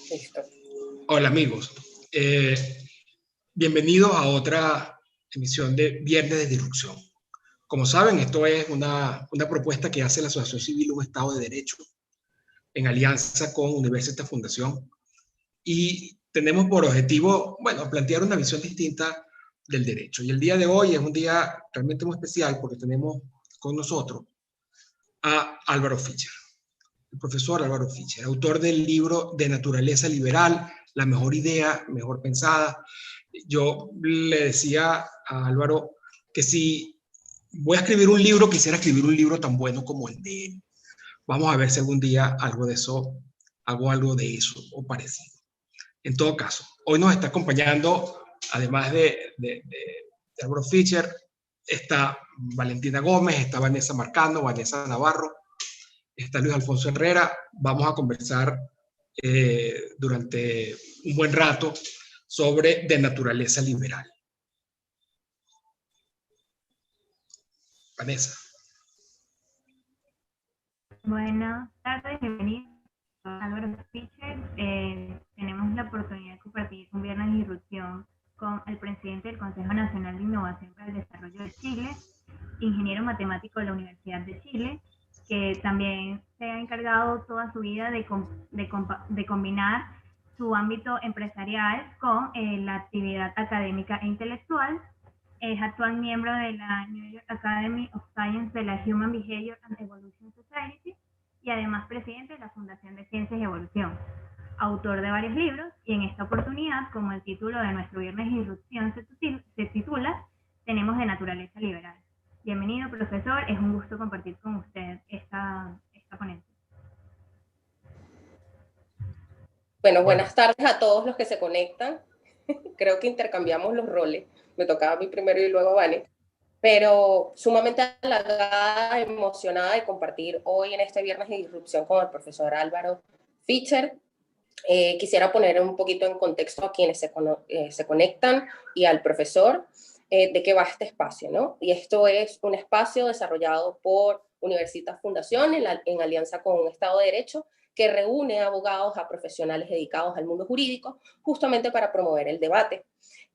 Listo. Hola amigos, bienvenidos a otra emisión de Viernes de Disrupción. Como saben, esto es una propuesta que hace la Asociación Civil Un Estado de Derecho en alianza con Universitas Fundación y tenemos por objetivo, bueno, plantear una visión distinta del derecho. Y el día de hoy es un día realmente muy especial porque tenemos con nosotros a Álvaro Fischer, el profesor Álvaro Fischer, autor del libro De Naturaleza Liberal, la mejor idea, mejor pensada. Yo le decía a Álvaro que si voy a escribir un libro, quisiera escribir un libro tan bueno como el de él. Vamos a ver si algún día algo de eso, hago algo de eso o parecido. En todo caso, hoy nos está acompañando, además de Álvaro Fischer, está Valentina Gómez, está Vanessa Marcano, Vanessa Navarro, está Luis Alfonso Herrera. Vamos a conversar durante un buen rato sobre de naturaleza liberal. Vanessa. Buenas tardes, bienvenidos a Álvaro Fischer. Tenemos la oportunidad de compartir un viernes de disrupción con el presidente del Consejo Nacional de Innovación para el Desarrollo de Chile, ingeniero matemático de la Universidad de Chile, que también se ha encargado toda su vida de combinar su ámbito empresarial con la actividad académica e intelectual. Es actual miembro de la New York Academy of Science de la Human Behavior and Evolution Society y además presidente de la Fundación de Ciencias y Evolución. Autor de varios libros y en esta oportunidad, como el título de nuestro Viernes de Disrupción se titula, tenemos de naturaleza liberal. Bienvenido, profesor. Es un gusto compartir con usted esta ponencia. Bueno, buenas tardes a todos los que se conectan. Creo que intercambiamos los roles. Me tocaba a mí primero y luego a Vane. Pero sumamente halagada, emocionada de compartir hoy en este Viernes de Disrupción con el profesor Álvaro Fischer. Quisiera poner un poquito en contexto a quienes se conectan y al profesor de qué va este espacio, ¿no? Y esto es un espacio desarrollado por Universitas Fundación en alianza con un Estado de Derecho que reúne a abogados, a profesionales dedicados al mundo jurídico, justamente para promover el debate.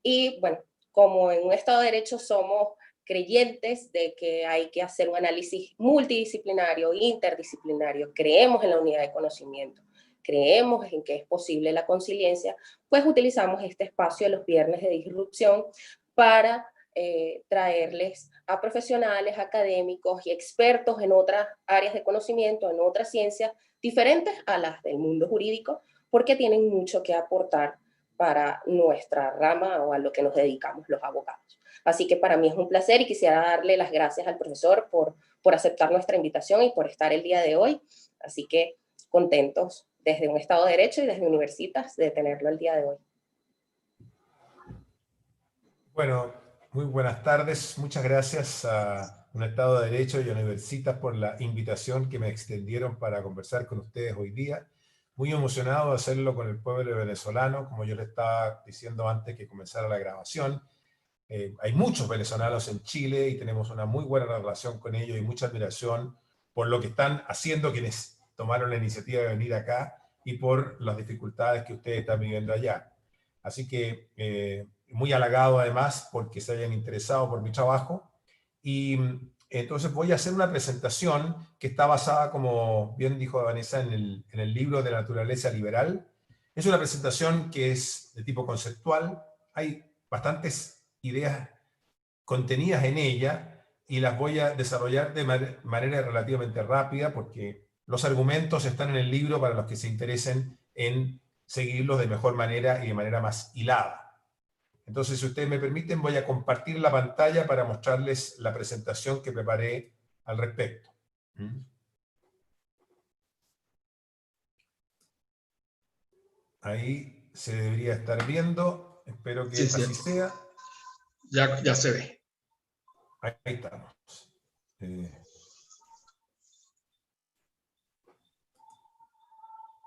Y bueno, como en un Estado de Derecho somos creyentes de que hay que hacer un análisis multidisciplinario, interdisciplinario, creemos en la unidad de conocimiento, creemos en que es posible la conciliencia, pues utilizamos este espacio de los viernes de disrupción para traerles a profesionales, académicos y expertos en otras áreas de conocimiento, en otras ciencias diferentes a las del mundo jurídico, porque tienen mucho que aportar para nuestra rama o a lo que nos dedicamos los abogados. Así que para mí es un placer y quisiera darle las gracias al profesor por aceptar nuestra invitación y por estar el día de hoy. Así que contentos desde un Estado de Derecho y desde Universitas de tenerlo el día de hoy. Bueno, muy buenas tardes. Muchas gracias a un Estado de Derecho y a Universitas por la invitación que me extendieron para conversar con ustedes hoy día. Muy emocionado de hacerlo con el pueblo venezolano, como yo les estaba diciendo antes que comenzara la grabación. Hay muchos venezolanos en Chile y tenemos una muy buena relación con ellos y mucha admiración por lo que están haciendo quienes tomaron la iniciativa de venir acá y por las dificultades que ustedes están viviendo allá. Así que muy halagado además porque se hayan interesado por mi trabajo. Y entonces voy a hacer una presentación que está basada, como bien dijo Vanessa, en el libro de Naturaleza Liberal. Es una presentación que es de tipo conceptual. Hay bastantes ideas contenidas en ella y las voy a desarrollar de manera relativamente rápida porque los argumentos están en el libro para los que se interesen en seguirlos de mejor manera y de manera más hilada. Entonces, si ustedes me permiten, voy a compartir la pantalla para mostrarles la presentación que preparé al respecto. Ahí se debería estar viendo. Espero que Sí, así sea. Ya se ve. Ahí estamos.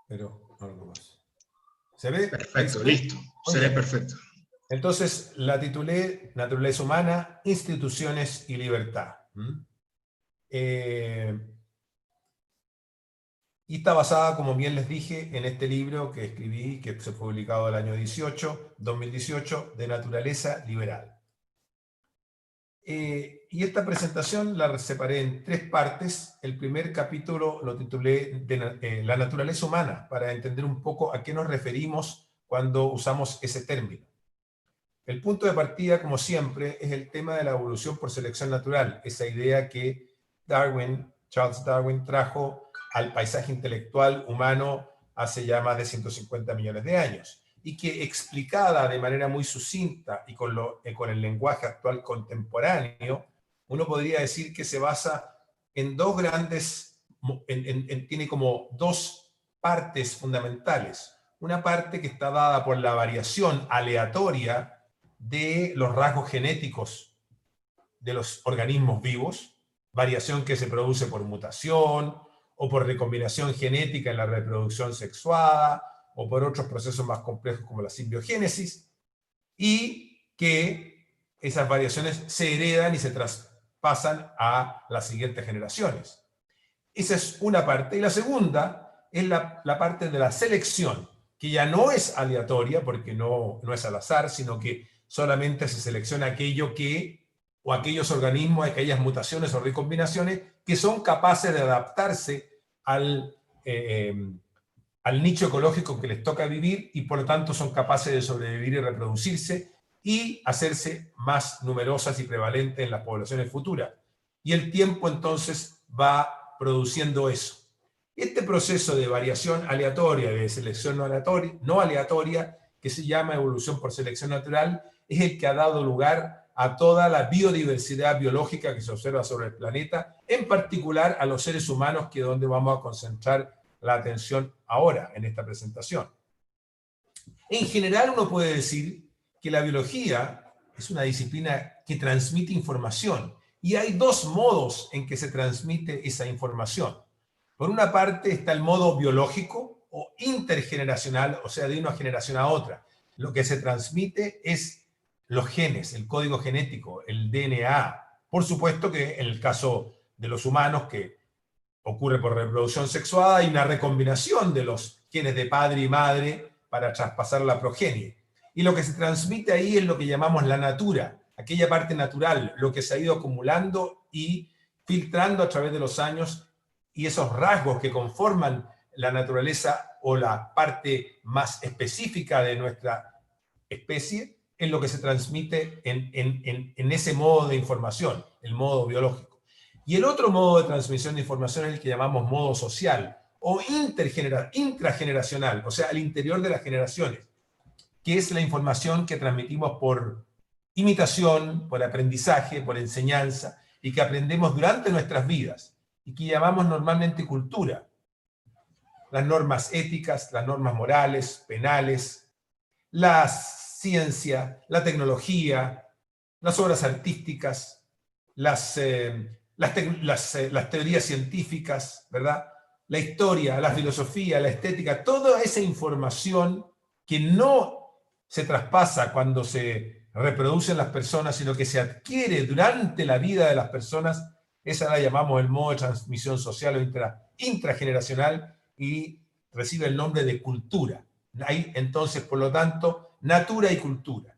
Pero algo más. ¿Se ve? Perfecto, listo. Se ve perfecto. Entonces la titulé Naturaleza Humana, Instituciones y Libertad. y está basada, como bien les dije, en este libro que escribí, que se fue publicado el año 2018, de Naturaleza Liberal. Y esta presentación la separé en 3 partes. El primer capítulo lo titulé La naturaleza humana, para entender un poco a qué nos referimos cuando usamos ese término. El punto de partida, como siempre, es el tema de la evolución por selección natural, esa idea que Charles Darwin trajo al paisaje intelectual humano hace ya más de 150 millones de años, y que explicada de manera muy sucinta y con el lenguaje actual contemporáneo, uno podría decir que se basa en dos grandes, tiene como 2 partes fundamentales. Una parte que está dada por la variación aleatoria de los rasgos genéticos de los organismos vivos, variación que se produce por mutación o por recombinación genética en la reproducción sexuada o por otros procesos más complejos como la simbiogénesis, y que esas variaciones se heredan y se traspasan a las siguientes generaciones. Esa es una parte. Y la segunda es la parte de la selección, que ya no es aleatoria, porque no es al azar, sino que solamente se selecciona aquello o aquellos organismos, aquellas mutaciones o recombinaciones que son capaces de adaptarse al nicho ecológico que les toca vivir, y por lo tanto son capaces de sobrevivir y reproducirse y hacerse más numerosas y prevalentes en las poblaciones futuras. Y el tiempo entonces va produciendo eso. Este proceso de variación aleatoria, de selección no aleatoria, que se llama evolución por selección natural, es el que ha dado lugar a toda la biodiversidad biológica que se observa sobre el planeta, en particular a los seres humanos, que es donde vamos a concentrar la atención ahora en esta presentación. En general, uno puede decir que la biología es una disciplina que transmite información, y hay 2 modos en que se transmite esa información. Por una parte está el modo biológico o intergeneracional, o sea, de una generación a otra. Lo que se transmite es los genes, el código genético, el DNA. Por supuesto que en el caso de los humanos, que ocurre por reproducción sexuada, hay una recombinación de los genes de padre y madre para traspasar la progenie. Y lo que se transmite ahí es lo que llamamos la natura, aquella parte natural, lo que se ha ido acumulando y filtrando a través de los años, y esos rasgos que conforman la naturaleza o la parte más específica de nuestra especie, es lo que se transmite en ese modo de información, el modo biológico. Y el otro modo de transmisión de información es el que llamamos modo social o intrageneracional, o sea, al interior de las generaciones, que es la información que transmitimos por imitación, por aprendizaje, por enseñanza, y que aprendemos durante nuestras vidas, y que llamamos normalmente cultura. Las normas éticas, las normas morales, penales, la ciencia, la tecnología, las obras artísticas, las teorías científicas, ¿verdad? La historia, la filosofía, la estética, toda esa información que no se traspasa cuando se reproducen las personas, sino que se adquiere durante la vida de las personas, esa la llamamos el modo de transmisión social o intrageneracional, y recibe el nombre de cultura. Hay entonces, por lo tanto, natura y cultura.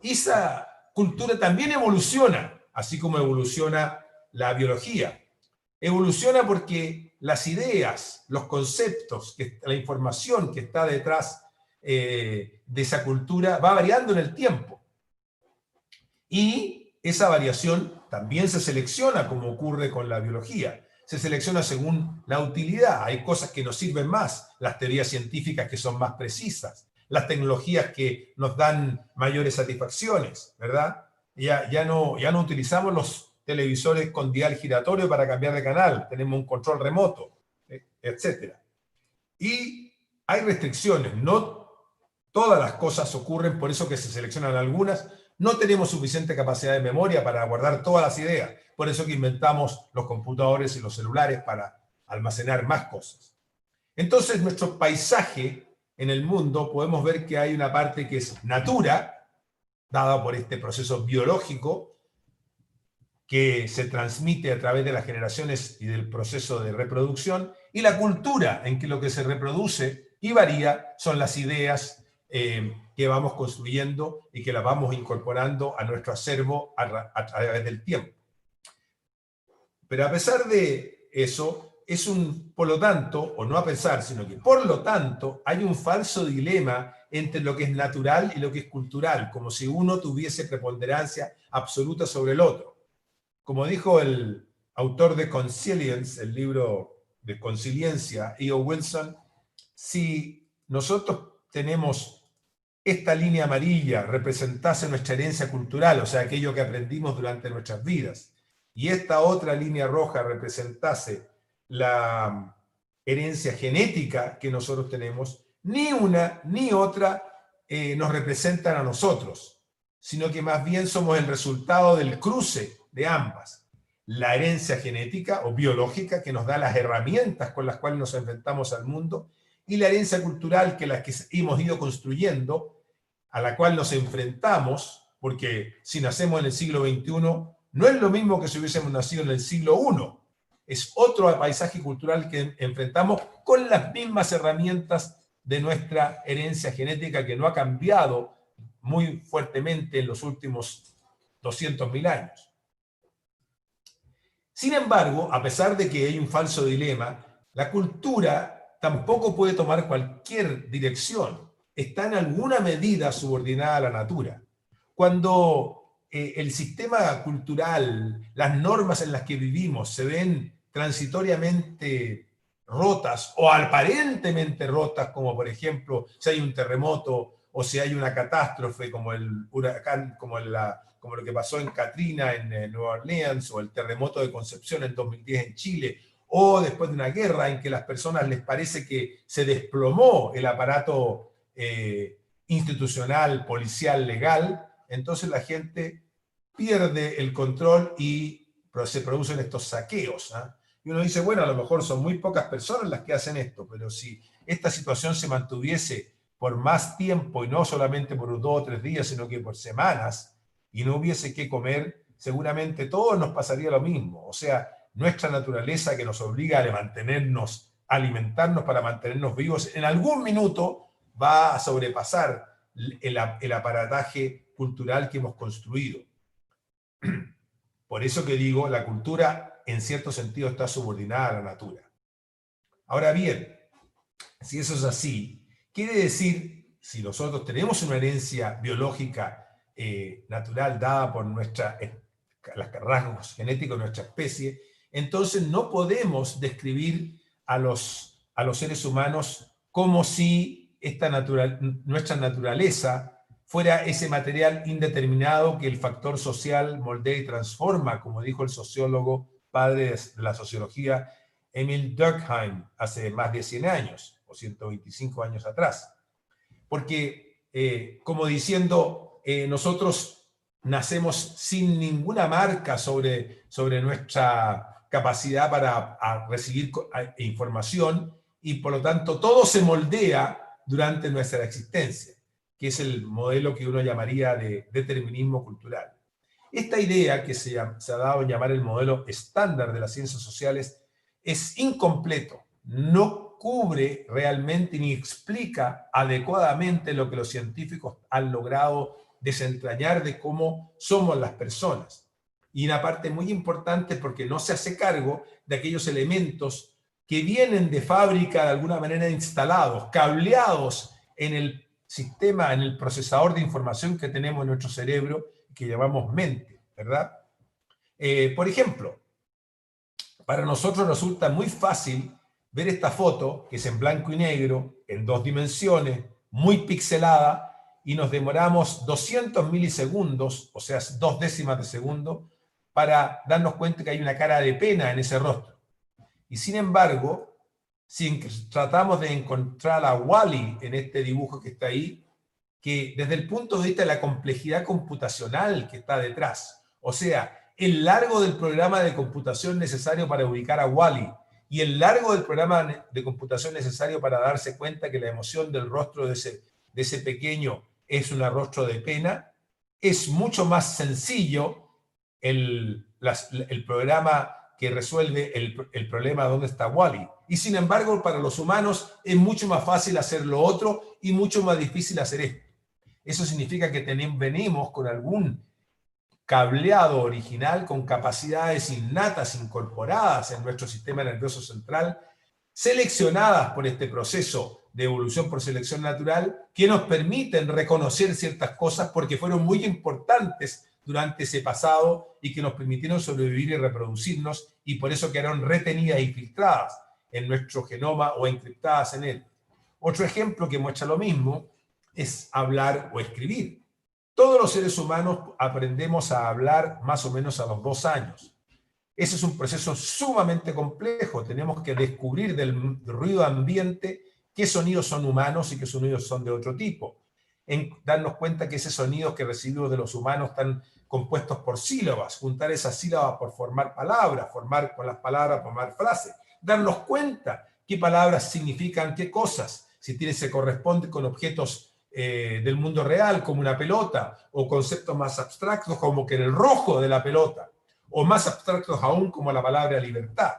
Esa cultura también evoluciona, así como evoluciona la biología. Evoluciona porque las ideas, los conceptos, la información que está detrás de esa cultura va variando en el tiempo. Y esa variación también se selecciona, como ocurre con la biología. Se selecciona según la utilidad. Hay cosas que nos sirven más, las teorías científicas que son más precisas, las tecnologías que nos dan mayores satisfacciones, ¿verdad? Ya no utilizamos los televisores con dial giratorio para cambiar de canal, tenemos un control remoto, etc. Y hay restricciones, no todas las cosas ocurren, por eso que se seleccionan algunas. No tenemos suficiente capacidad de memoria para guardar todas las ideas, por eso que inventamos los computadores y los celulares para almacenar más cosas. Entonces, nuestro paisaje en el mundo, podemos ver que hay una parte que es natura, dada por este proceso biológico, que se transmite a través de las generaciones y del proceso de reproducción, y la cultura, en que lo que se reproduce y varía son las ideas que vamos construyendo y que las vamos incorporando a nuestro acervo a través del tiempo. Pero a pesar de eso, por lo tanto, o no a pesar, sino que por lo tanto, hay un falso dilema entre lo que es natural y lo que es cultural, como si uno tuviese preponderancia absoluta sobre el otro. Como dijo el autor de Consilience, el libro de Consiliencia, E.O. Wilson, si nosotros tenemos esta línea amarilla representase nuestra herencia cultural, o sea, aquello que aprendimos durante nuestras vidas, y esta otra línea roja representase la herencia genética que nosotros tenemos, ni una ni otra nos representan a nosotros, sino que más bien somos el resultado del cruce de ambas. La herencia genética o biológica, que nos da las herramientas con las cuales nos enfrentamos al mundo, y la herencia cultural, que la que hemos ido construyendo, a la cual nos enfrentamos, porque si nacemos en el siglo XXI, no es lo mismo que si hubiésemos nacido en el siglo I. Es otro paisaje cultural que enfrentamos con las mismas herramientas de nuestra herencia genética, que no ha cambiado muy fuertemente en los últimos 200.000 años. Sin embargo, a pesar de que hay un falso dilema, la cultura tampoco puede tomar cualquier dirección. Está en alguna medida subordinada a la natura. Cuando el sistema cultural, las normas en las que vivimos se ven transitoriamente rotas o aparentemente rotas, como por ejemplo si hay un terremoto o si hay una catástrofe como el huracán, como lo que pasó en Katrina en Nueva Orleans, o el terremoto de Concepción en 2010 en Chile, o después de una guerra en que a las personas les parece que se desplomó el aparato institucional, policial, legal, entonces la gente pierde el control y se producen estos saqueos, ¿eh? Y uno dice, bueno, a lo mejor son muy pocas personas las que hacen esto, pero si esta situación se mantuviese por más tiempo, y no solamente por 2 o 3 días, sino que por semanas, y no hubiese que comer, seguramente todos nos pasaría lo mismo. O sea, nuestra naturaleza, que nos obliga a mantenernos, a alimentarnos para mantenernos vivos, en algún minuto va a sobrepasar el aparataje cultural que hemos construido. Por eso que digo, la cultura en cierto sentido está subordinada a la natura. Ahora bien, si eso es así, quiere decir, si nosotros tenemos una herencia biológica natural dada por los rasgos genéticos de nuestra especie, entonces no podemos describir a los seres humanos como si nuestra naturaleza fuera ese material indeterminado que el factor social moldea y transforma, como dijo el sociólogo padre de la sociología Emil Durkheim hace más de 100 años, o 125 años atrás. Porque, como diciendo, nosotros nacemos sin ninguna marca sobre nuestra capacidad para recibir información, y por lo tanto todo se moldea durante nuestra existencia, que es el modelo que uno llamaría de determinismo cultural. Esta idea, que se ha dado a llamar el modelo estándar de las ciencias sociales, es incompleto, no cubre realmente ni explica adecuadamente lo que los científicos han logrado desentrañar de cómo somos las personas. Y una parte muy importante, porque no se hace cargo de aquellos elementos que vienen de fábrica de alguna manera instalados, cableados en el sistema, en el procesador de información que tenemos en nuestro cerebro, que llamamos mente, ¿verdad? Por ejemplo, para nosotros resulta muy fácil ver esta foto, que es en blanco y negro, en 2 dimensiones, muy pixelada, y nos demoramos 200 milisegundos, o sea, 2 décimas de segundo, para darnos cuenta que hay una cara de pena en ese rostro. Y sin embargo, si tratamos de encontrar a Wall-E en este dibujo que está ahí, que desde el punto de vista de la complejidad computacional que está detrás, o sea, el largo del programa de computación necesario para ubicar a Wall-E y el largo del programa de computación necesario para darse cuenta que la emoción del rostro de ese pequeño es un rostro de pena, es mucho más sencillo el el programa que resuelve el problema ¿dónde está Wall-E? Y sin embargo, para los humanos es mucho más fácil hacer lo otro y mucho más difícil hacer esto. Eso significa que venimos con algún cableado original, con capacidades innatas incorporadas en nuestro sistema nervioso central, seleccionadas por este proceso de evolución por selección natural, que nos permiten reconocer ciertas cosas porque fueron muy importantes durante ese pasado y que nos permitieron sobrevivir y reproducirnos, y por eso quedaron retenidas y filtradas en nuestro genoma o encriptadas en él. Otro ejemplo que muestra lo mismo es hablar o escribir. Todos los seres humanos aprendemos a hablar más o menos a los 2 años. Ese es un proceso sumamente complejo. Tenemos que descubrir del ruido ambiente qué sonidos son humanos y qué sonidos son de otro tipo. En darnos cuenta que esos sonidos que recibimos de los humanos están compuestos por sílabas, juntar esas sílabas por formar palabras, formar con las palabras, formar frases. Darnos cuenta qué palabras significan qué cosas, si se corresponde con objetos del mundo real, como una pelota, o conceptos más abstractos como que el rojo de la pelota, o más abstractos aún como la palabra libertad,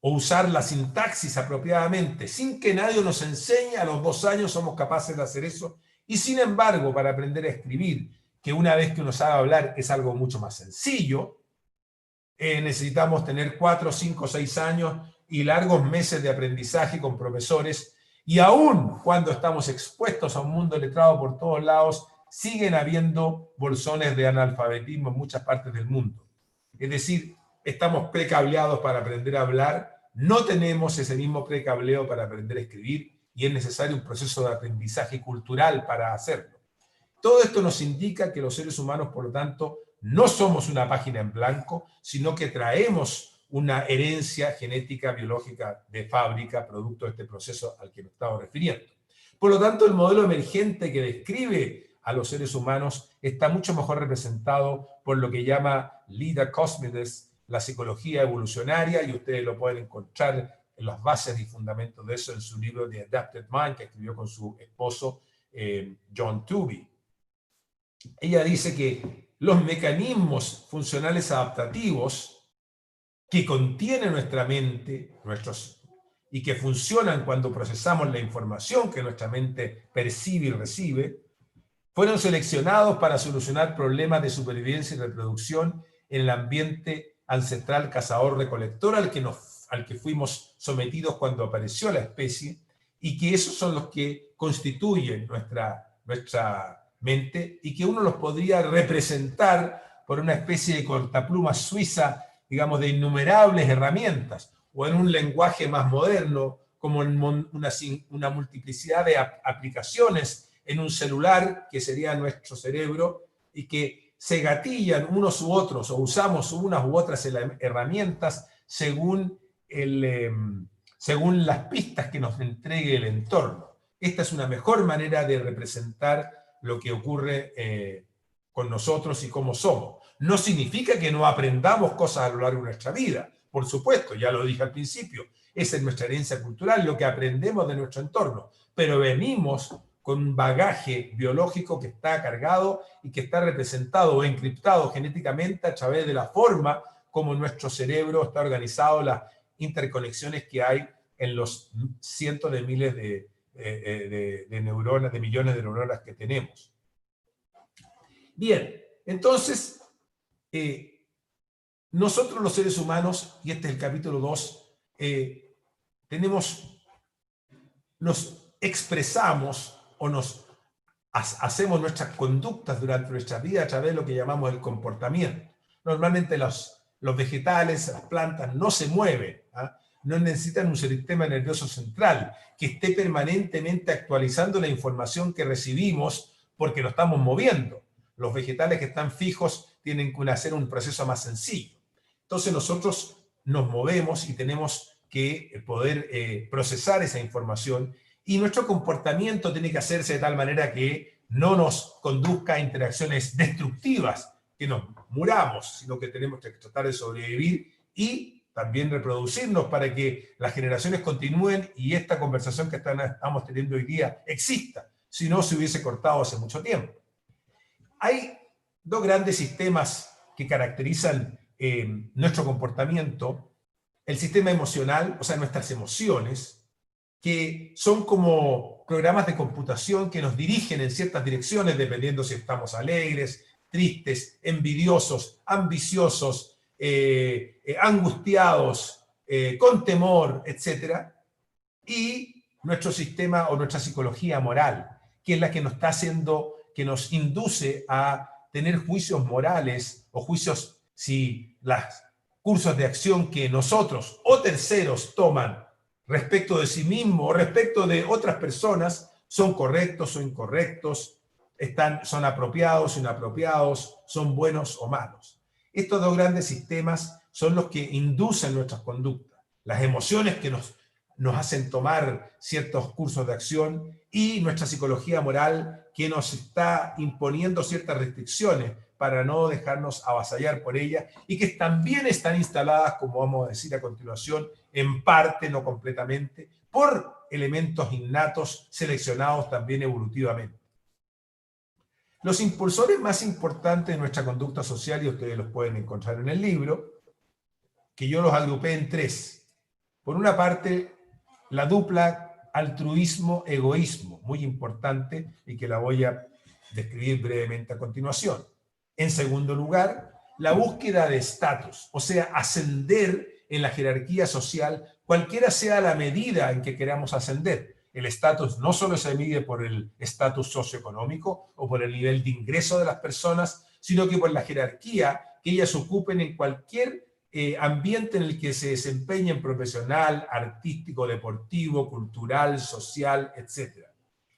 o usar la sintaxis apropiadamente, sin que nadie nos enseñe. A los 2 años somos capaces de hacer eso, y sin embargo, para aprender a escribir, que una vez que uno sabe hablar es algo mucho más sencillo, necesitamos tener 4, 5, 6 años y largos meses de aprendizaje con profesores. Y aún cuando estamos expuestos a un mundo letrado por todos lados, siguen habiendo bolsones de analfabetismo en muchas partes del mundo. Es decir, estamos precableados para aprender a hablar, no tenemos ese mismo precableo para aprender a escribir, y es necesario un proceso de aprendizaje cultural para hacerlo. Todo esto nos indica que los seres humanos, por lo tanto, no somos una página en blanco, sino que traemos una herencia genética, biológica de fábrica, producto de este proceso al que nos estamos refiriendo. Por lo tanto, el modelo emergente que describe a los seres humanos está mucho mejor representado por lo que llama Lida Cosmides la psicología evolucionaria, y ustedes lo pueden encontrar en las bases y fundamentos de eso en su libro The Adapted Mind, que escribió con su esposo John Tooby. Ella dice que los mecanismos funcionales adaptativos que contiene nuestra mente, y que funcionan cuando procesamos la información que nuestra mente percibe y recibe, fueron seleccionados para solucionar problemas de supervivencia y reproducción en el ambiente ancestral cazador-recolector al que fuimos sometidos cuando apareció la especie, y que esos son los que constituyen nuestra mente, y que uno los podría representar por una especie de cortapluma suiza, digamos, de innumerables herramientas, o en un lenguaje más moderno, como en una multiplicidad de aplicaciones en un celular, que sería nuestro cerebro, y que se gatillan unos u otros, o usamos unas u otras herramientas según las pistas que nos entregue el entorno. Esta es una mejor manera de representar lo que ocurre con nosotros y cómo somos. No significa que no aprendamos cosas a lo largo de nuestra vida. Por supuesto, ya lo dije al principio, esa es nuestra herencia cultural, lo que aprendemos de nuestro entorno. Pero venimos con un bagaje biológico que está cargado y que está representado o encriptado genéticamente a través de la forma como nuestro cerebro está organizado, las interconexiones que hay en los cientos de miles de neuronas, de millones de neuronas que tenemos. Bien, entonces, nosotros los seres humanos, y este es el capítulo 2, nos expresamos o hacemos nuestras conductas durante nuestra vida a través de lo que llamamos el comportamiento. Normalmente los vegetales, las plantas no se mueven, no necesitan un sistema nervioso central que esté permanentemente actualizando la información que recibimos porque lo estamos moviendo. Los vegetales que están fijos tienen que hacer un proceso más sencillo. Entonces nosotros nos movemos y tenemos que poder procesar esa información, y nuestro comportamiento tiene que hacerse de tal manera que no nos conduzca a interacciones destructivas, que nos muramos, sino que tenemos que tratar de sobrevivir y también reproducirnos para que las generaciones continúen y esta conversación que estamos teniendo hoy día exista, si no se hubiese cortado hace mucho tiempo. Hay dos grandes sistemas que caracterizan nuestro comportamiento, el sistema emocional, o sea, nuestras emociones, que son como programas de computación que nos dirigen en ciertas direcciones, dependiendo si estamos alegres, tristes, envidiosos, ambiciosos, angustiados, con temor, etc. Y nuestro sistema o nuestra psicología moral, que es la que nos está haciendo, que nos induce a tener juicios morales o juicios si los cursos de acción que nosotros o terceros toman respecto de sí mismo o respecto de otras personas son correctos o incorrectos, son apropiados o inapropiados, son buenos o malos. Estos dos grandes sistemas son los que inducen nuestras conductas, las emociones que nos hacen tomar ciertos cursos de acción y nuestra psicología moral que nos está imponiendo ciertas restricciones para no dejarnos avasallar por ella y que también están instaladas, como vamos a decir a continuación, en parte, no completamente, por elementos innatos seleccionados también evolutivamente. Los impulsores más importantes de nuestra conducta social, y ustedes los pueden encontrar en el libro, que yo los agrupé en tres. Por una parte, la dupla altruismo-egoísmo, muy importante y que la voy a describir brevemente a continuación. En segundo lugar, la búsqueda de estatus, o sea, ascender en la jerarquía social, cualquiera sea la medida en que queramos ascender. El estatus no solo se mide por el estatus socioeconómico o por el nivel de ingreso de las personas, sino que por la jerarquía que ellas ocupen en cualquier ambiente en el que se desempeñen profesional, artístico, deportivo, cultural, social, etc.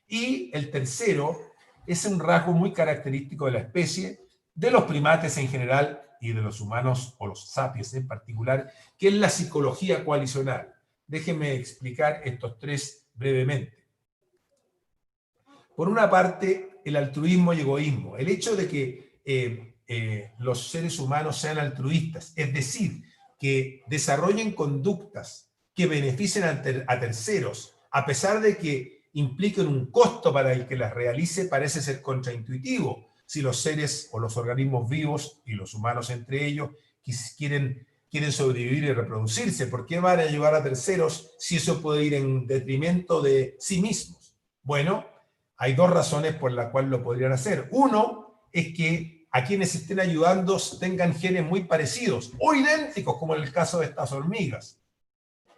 Y el tercero es un rasgo muy característico de la especie, de los primates en general y de los humanos o los sapiens en particular, que es la psicología coalicional. Déjenme explicar estos tres brevemente. Por una parte, el altruismo y egoísmo. El hecho de que los seres humanos sean altruistas, es decir, que desarrollen conductas que beneficien a terceros, a pesar de que impliquen un costo para el que las realice, parece ser contraintuitivo. Si los seres o los organismos vivos, y los humanos entre ellos, quieren sobrevivir y reproducirse, ¿por qué van a ayudar a terceros si eso puede ir en detrimento de sí mismos? Bueno, hay dos razones por las cuales lo podrían hacer. Uno es que a quienes estén ayudando tengan genes muy parecidos o idénticos, como en el caso de estas hormigas,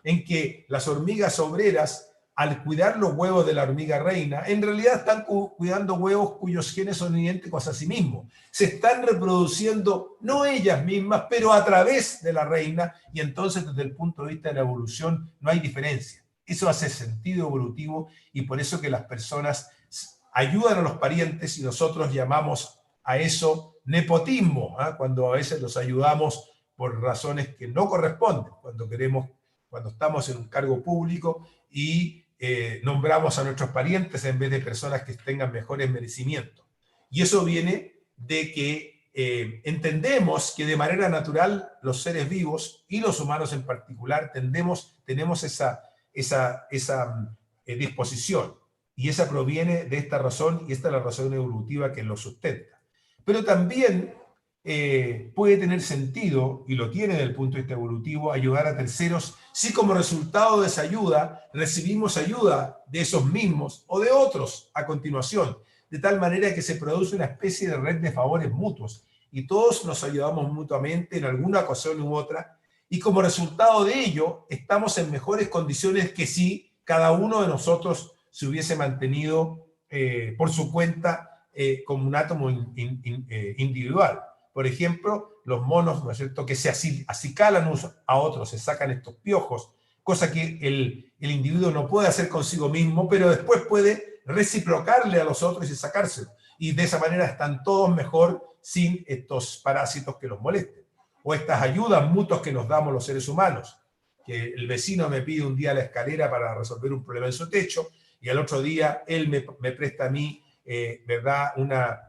en que las hormigas obreras, al cuidar los huevos de la hormiga reina, en realidad están cuidando huevos cuyos genes son idénticos a sí mismos. Se están reproduciendo, no ellas mismas, pero a través de la reina, y entonces desde el punto de vista de la evolución no hay diferencia. Eso hace sentido evolutivo y por eso que las personas ayudan a los parientes y nosotros llamamos a eso nepotismo, cuando a veces los ayudamos por razones que no corresponden, cuando estamos en un cargo público y nombramos a nuestros parientes en vez de personas que tengan mejores merecimientos. Y eso viene de que entendemos que de manera natural los seres vivos y los humanos en particular tenemos esa disposición. Y esa proviene de esta razón, y esta es la razón evolutiva que lo sustenta. Pero también puede tener sentido, y lo tiene desde el punto de vista evolutivo, ayudar a terceros si como resultado de esa ayuda recibimos ayuda de esos mismos o de otros a continuación, de tal manera que se produce una especie de red de favores mutuos y todos nos ayudamos mutuamente en alguna ocasión u otra, y como resultado de ello estamos en mejores condiciones que si cada uno de nosotros se hubiese mantenido por su cuenta como un átomo individual. Por ejemplo, los monos, ¿no es cierto?, que se acicalan unos a otros, se sacan estos piojos, cosa que el individuo no puede hacer consigo mismo, pero después puede reciprocarle a los otros y sacárselo. Y de esa manera están todos mejor sin estos parásitos que los molesten. O estas ayudas mutuas que nos damos los seres humanos, que el vecino me pide un día la escalera para resolver un problema en su techo, y al otro día él me presta a mí, ¿verdad?, una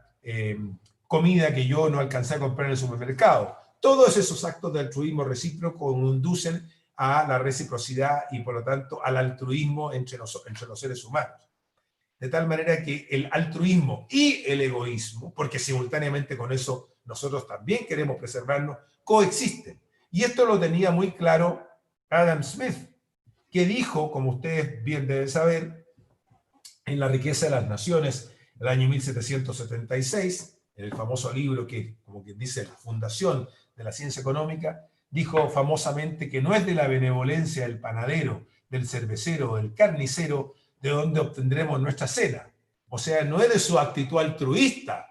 comida que yo no alcancé a comprar en el supermercado. Todos esos actos de altruismo recíproco conducen a la reciprocidad y por lo tanto al altruismo entre los seres humanos. De tal manera que el altruismo y el egoísmo, porque simultáneamente con eso nosotros también queremos preservarnos, coexisten. Y esto lo tenía muy claro Adam Smith, que dijo, como ustedes bien deben saber, en La riqueza de las naciones, el año 1776, en el famoso libro que, como quien dice, la fundación de la ciencia económica, dijo famosamente que no es de la benevolencia del panadero, del cervecero o del carnicero de donde obtendremos nuestra cena. O sea, no es de su actitud altruista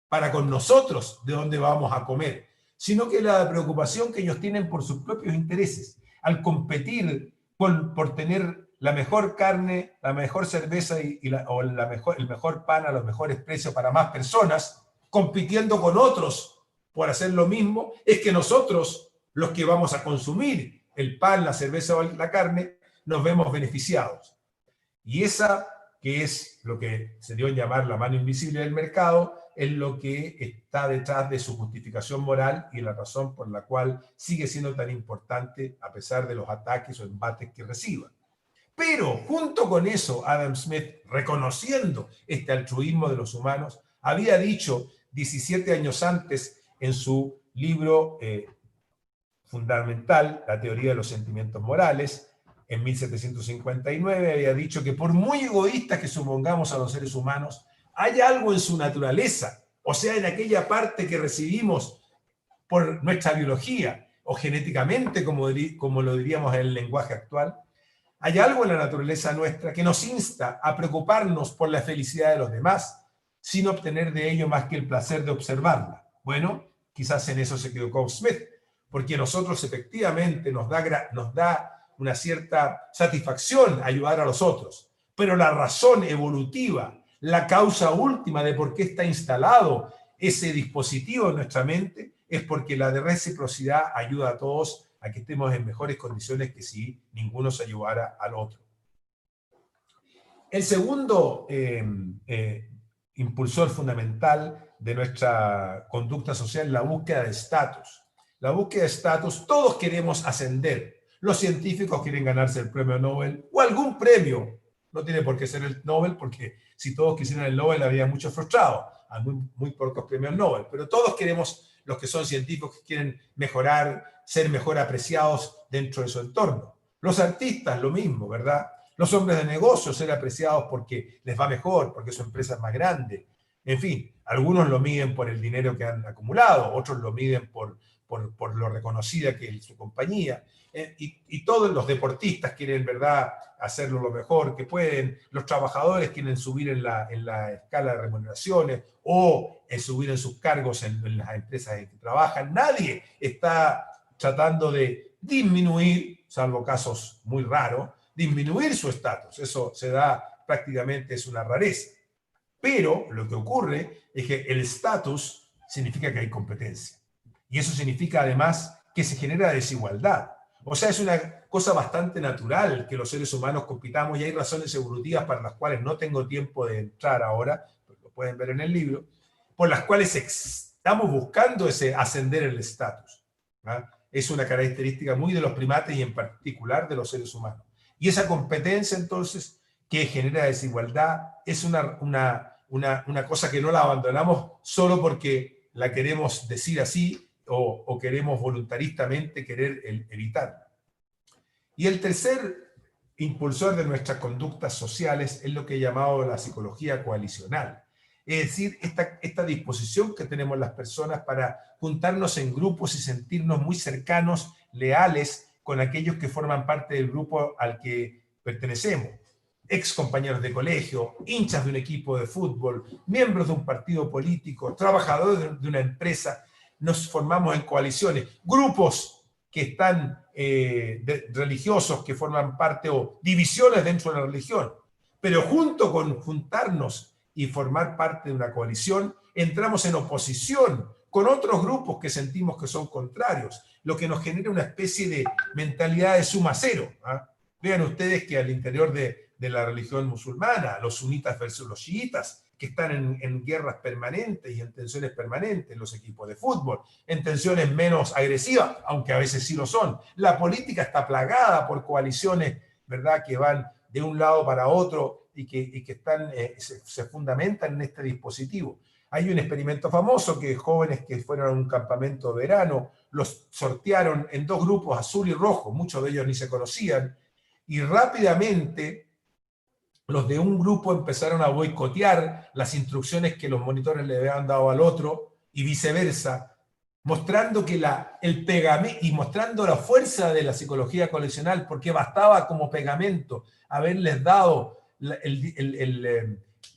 para con nosotros de donde vamos a comer, sino que la preocupación que ellos tienen por sus propios intereses. Al competir por tener la mejor carne, la mejor cerveza o el mejor pan a los mejores precios para más personas, compitiendo con otros por hacer lo mismo, es que nosotros, los que vamos a consumir el pan, la cerveza o la carne, nos vemos beneficiados. Y esa, que es lo que se dio a llamar la mano invisible del mercado, es lo que está detrás de su justificación moral y la razón por la cual sigue siendo tan importante a pesar de los ataques o embates que reciba. Pero junto con eso, Adam Smith, reconociendo este altruismo de los humanos, había dicho 17 años antes en su libro fundamental, La teoría de los sentimientos morales, en 1759, había dicho que por muy egoístas que supongamos a los seres humanos, hay algo en su naturaleza, o sea, en aquella parte que recibimos por nuestra biología o genéticamente, como lo diríamos en el lenguaje actual, hay algo en la naturaleza nuestra que nos insta a preocuparnos por la felicidad de los demás, sin obtener de ello más que el placer de observarla. Bueno, quizás en eso se equivocó Smith, porque a nosotros efectivamente nos da una cierta satisfacción ayudar a los otros, pero la razón evolutiva, la causa última de por qué está instalado ese dispositivo en nuestra mente es porque la reciprocidad ayuda a todos a que estemos en mejores condiciones que si ninguno se ayudara al otro. El segundo impulsor fundamental de nuestra conducta social es la búsqueda de estatus. La búsqueda de estatus, todos queremos ascender. Los científicos quieren ganarse el premio Nobel o algún premio. No tiene por qué ser el Nobel, porque si todos quisieran el Nobel habría muchos frustrados. Hay muy pocos premios Nobel, pero todos queremos, los que son científicos que quieren mejorar, ser mejor apreciados dentro de su entorno. Los artistas, lo mismo, ¿verdad? Los hombres de negocios, ser apreciados porque les va mejor, porque su empresa es más grande. En fin, algunos lo miden por el dinero que han acumulado, otros lo miden por lo reconocida que es su compañía. Y todos los deportistas quieren, ¿verdad?, hacerlo lo mejor que pueden. Los trabajadores quieren subir en la escala de remuneraciones o subir en sus cargos en las empresas en que trabajan. Nadie está tratando de disminuir, salvo casos muy raros, disminuir su estatus. Eso se da prácticamente, es una rareza. Pero lo que ocurre es que el estatus significa que hay competencia. Y eso significa además que se genera desigualdad. O sea, es una cosa bastante natural que los seres humanos compitamos y hay razones evolutivas para las cuales no tengo tiempo de entrar ahora, pero lo pueden ver en el libro, por las cuales estamos buscando ese ascender el estatus. Es una característica muy de los primates y en particular de los seres humanos. Y esa competencia entonces que genera desigualdad es una cosa que no la abandonamos solo porque la queremos decir así o queremos voluntaristamente querer evitarla. Y el tercer impulsor de nuestras conductas sociales es lo que he llamado la psicología coalicional. Es decir, esta disposición que tenemos las personas para juntarnos en grupos y sentirnos muy cercanos, leales con aquellos que forman parte del grupo al que pertenecemos. Ex compañeros de colegio, hinchas de un equipo de fútbol, miembros de un partido político, trabajadores de una empresa. Nos formamos en coaliciones, grupos que están religiosos que forman parte o divisiones dentro de la religión. Pero junto con juntarnos y formar parte de una coalición, entramos en oposición con otros grupos que sentimos que son contrarios, lo que nos genera una especie de mentalidad de suma cero. Vean ustedes que al interior de la religión musulmana, los sunitas versus los chiitas, que están en guerras permanentes y en tensiones permanentes, en los equipos de fútbol, en tensiones menos agresivas, aunque a veces sí lo son. La política está plagada por coaliciones, ¿verdad?, que van de un lado para otro y que están, se fundamentan en este dispositivo. Hay un experimento famoso que jóvenes que fueron a un campamento de verano los sortearon en dos grupos, azul y rojo, muchos de ellos ni se conocían, y rápidamente los de un grupo empezaron a boicotear las instrucciones que los monitores le habían dado al otro y viceversa, mostrando que el pegamento y mostrando la fuerza de la psicología coleccional, porque bastaba como pegamento haberles dado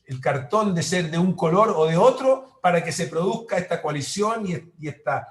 el cartón de ser de un color o de otro para que se produzca esta coalición y esta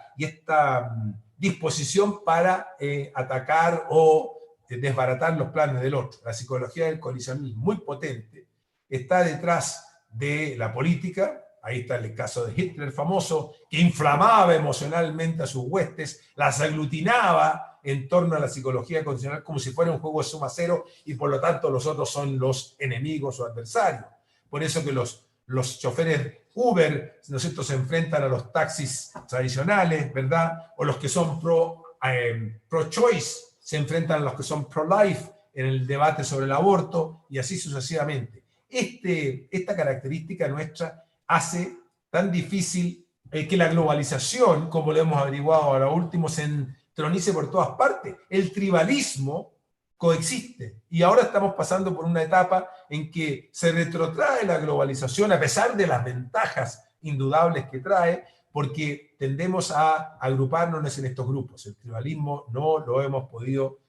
disposición para atacar o desbaratar los planes del otro. La psicología del colisionismo, muy potente, está detrás de la política. Ahí está el caso de Hitler famoso, que inflamaba emocionalmente a sus huestes, las aglutinaba en torno a la psicología condicional como si fuera un juego de suma cero y por lo tanto los otros son los enemigos o adversarios. Por eso que los choferes Uber, ¿no es cierto?, se enfrentan a los taxis tradicionales, ¿verdad? O los que son pro-choice se enfrentan a los que son pro-life en el debate sobre el aborto y así sucesivamente. Esta característica nuestra hace tan difícil que la globalización, como lo hemos averiguado ahora último, se entronice por todas partes. El tribalismo coexiste y ahora estamos pasando por una etapa en que se retrotrae la globalización a pesar de las ventajas indudables que trae, porque tendemos a agruparnos en estos grupos. El tribalismo no lo hemos podido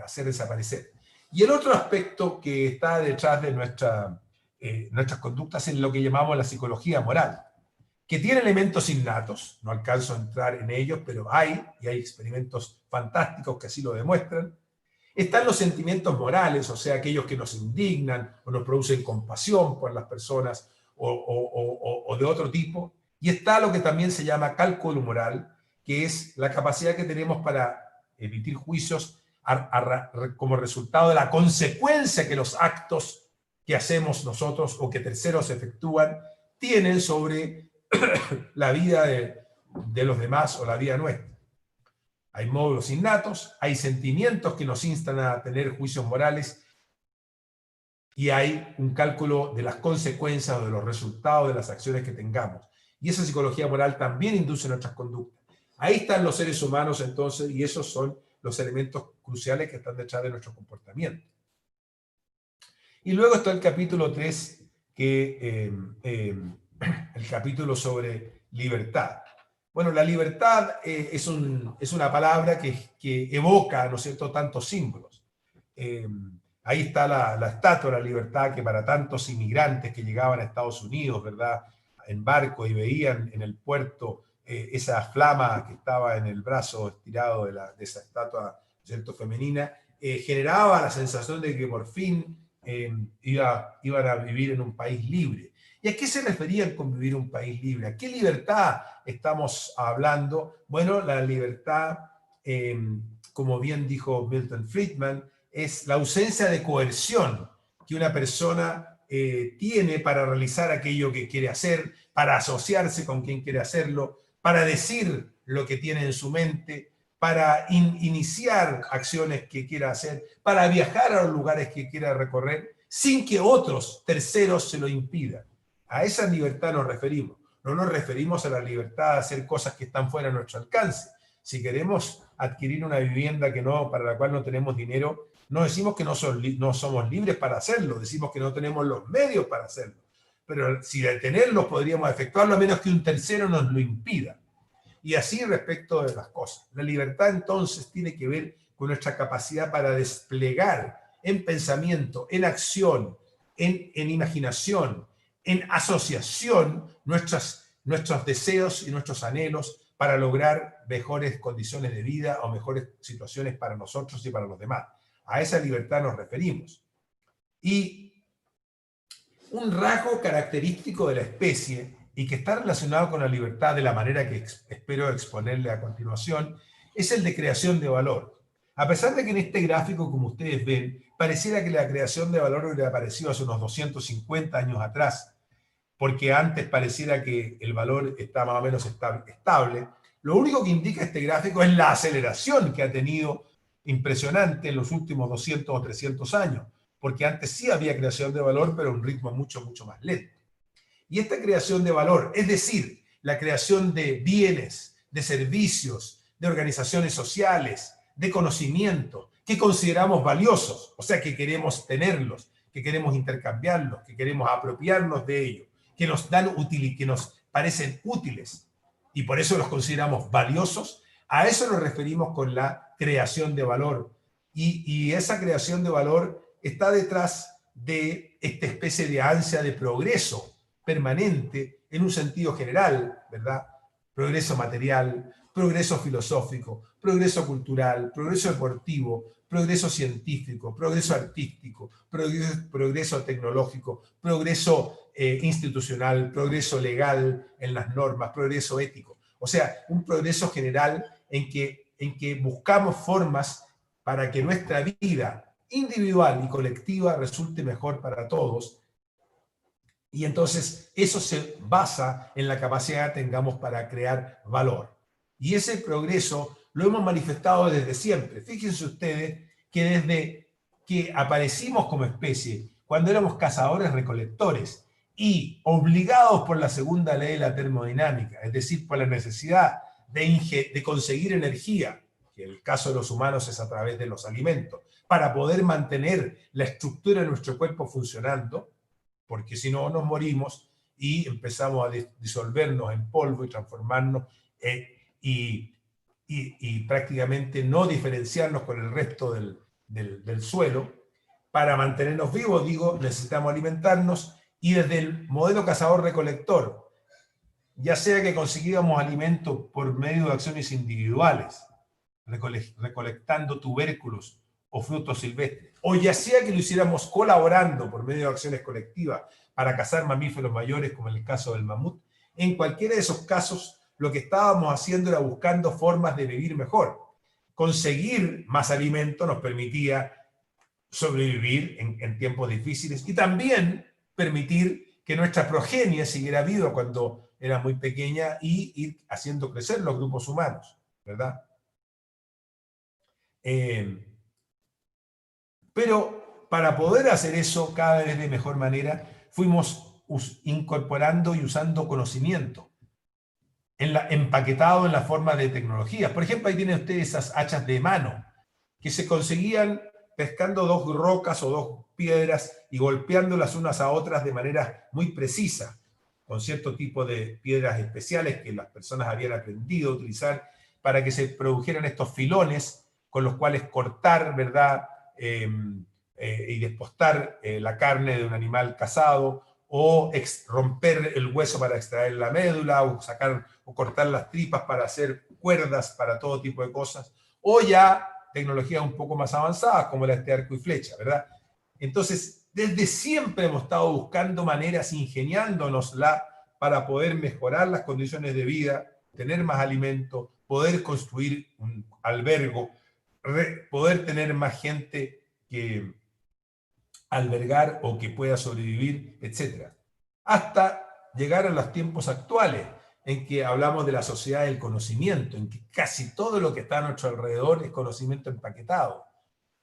hacer desaparecer. Y el otro aspecto que está detrás de nuestras conductas es lo que llamamos la psicología moral, que tiene elementos innatos, no alcanzo a entrar en ellos, pero hay experimentos fantásticos que así lo demuestran. Están los sentimientos morales, o sea, aquellos que nos indignan o nos producen compasión por las personas o de otro tipo. Y está lo que también se llama cálculo moral, que es la capacidad que tenemos para emitir juicios como resultado de la consecuencia que los actos que hacemos nosotros o que terceros efectúan tienen sobre la vida de los demás o la vida nuestra. Hay módulos innatos, hay sentimientos que nos instan a tener juicios morales y hay un cálculo de las consecuencias o de los resultados de las acciones que tengamos. Y esa psicología moral también induce nuestras conductas. Ahí están los seres humanos entonces, y esos son los elementos cruciales que están detrás de nuestro comportamiento. Y luego está el capítulo 3, el capítulo sobre libertad. Bueno, la libertad es una palabra que evoca, ¿no es cierto?, tantos símbolos. Ahí está la estatua de la libertad que para tantos inmigrantes que llegaban a Estados Unidos, ¿verdad?, en barco y veían en el puerto esa flama que estaba en el brazo estirado de esa estatua, ¿cierto?, femenina, generaba la sensación de que por fin iban a vivir en un país libre. ¿Y a qué se referían con vivir un país libre? ¿A qué libertad estamos hablando? Bueno, la libertad, como bien dijo Milton Friedman, es la ausencia de coerción que una persona tiene para realizar aquello que quiere hacer, para asociarse con quien quiere hacerlo, para decir lo que tiene en su mente, para iniciar acciones que quiera hacer, para viajar a los lugares que quiera recorrer, sin que otros terceros se lo impidan. A esa libertad nos referimos. No nos referimos a la libertad de hacer cosas que están fuera de nuestro alcance. Si queremos adquirir una vivienda para la cual no tenemos dinero, no decimos que no somos libres para hacerlo, decimos que no tenemos los medios para hacerlo. Pero si de tenerlos podríamos efectuarlo a menos que un tercero nos lo impida. Y así respecto de las cosas. La libertad entonces tiene que ver con nuestra capacidad para desplegar en pensamiento, en acción, en imaginación, en asociación nuestros deseos y nuestros anhelos para lograr mejores condiciones de vida o mejores situaciones para nosotros y para los demás. A esa libertad nos referimos. Y un rasgo característico de la especie y que está relacionado con la libertad de la manera que espero exponerle a continuación es el de creación de valor. A pesar de que en este gráfico, como ustedes ven, pareciera que la creación de valor hubiera aparecido hace unos 250 años atrás, porque antes pareciera que el valor está más o menos estable, lo único que indica este gráfico es la aceleración que ha tenido impresionante en los últimos 200 o 300 años, porque antes sí había creación de valor, pero a un ritmo mucho, mucho más lento. Y esta creación de valor, es decir, la creación de bienes, de servicios, de organizaciones sociales, de conocimiento, que consideramos valiosos, o sea, que queremos tenerlos, que queremos intercambiarlos, que queremos apropiarnos de ellos, que nos dan útil, que nos parecen útiles, y por eso los consideramos valiosos. A eso nos referimos con la creación de valor. Y esa creación de valor está detrás de esta especie de ansia de progreso permanente en un sentido general, ¿verdad? Progreso material, progreso filosófico, progreso cultural, progreso deportivo, progreso científico, progreso artístico, progreso tecnológico, progreso institucional, progreso legal en las normas, progreso ético. O sea, un progreso general en que buscamos formas para que nuestra vida individual y colectiva resulte mejor para todos. Y entonces eso se basa en la capacidad que tengamos para crear valor. Y ese progreso lo hemos manifestado desde siempre. Fíjense ustedes que desde que aparecimos como especie, cuando éramos cazadores-recolectores y obligados por la segunda ley de la termodinámica, es decir, por la necesidad de conseguir energía, que en el caso de los humanos es a través de los alimentos, para poder mantener la estructura de nuestro cuerpo funcionando, porque si no nos morimos y empezamos a disolvernos en polvo y transformarnos y prácticamente no diferenciarnos con el resto del suelo. Para mantenernos vivos, digo, necesitamos alimentarnos, y desde el modelo cazador-recolector, ya sea que conseguíamos alimento por medio de acciones individuales, recolectando tubérculos o frutos silvestres, o ya sea que lo hiciéramos colaborando por medio de acciones colectivas para cazar mamíferos mayores, como en el caso del mamut, en cualquiera de esos casos lo que estábamos haciendo era buscando formas de vivir mejor. Conseguir más alimento nos permitía sobrevivir en tiempos difíciles y también permitir que nuestra progenie siguiera viva cuando era muy pequeña y ir haciendo crecer los grupos humanos, ¿verdad? Pero para poder hacer eso cada vez de mejor manera, fuimos incorporando y usando conocimiento, empaquetado en la forma de tecnologías. Por ejemplo, ahí tienen ustedes esas hachas de mano, que se conseguían pescando dos rocas o dos piedras y golpeándolas unas a otras de manera muy precisa, con cierto tipo de piedras especiales que las personas habían aprendido a utilizar para que se produjeran estos filones con los cuales cortar, ¿verdad?, y despostar la carne de un animal cazado, o romper el hueso para extraer la médula, o sacar o cortar las tripas para hacer cuerdas para todo tipo de cosas, o ya tecnologías un poco más avanzadas como la de arco y flecha, ¿verdad? Entonces, desde siempre hemos estado buscando maneras, ingeniándonosla para poder mejorar las condiciones de vida, tener más alimento, poder construir un albergo, poder tener más gente que albergar o que pueda sobrevivir, etc. Hasta llegar a los tiempos actuales, en que hablamos de la sociedad del conocimiento, en que casi todo lo que está a nuestro alrededor es conocimiento empaquetado.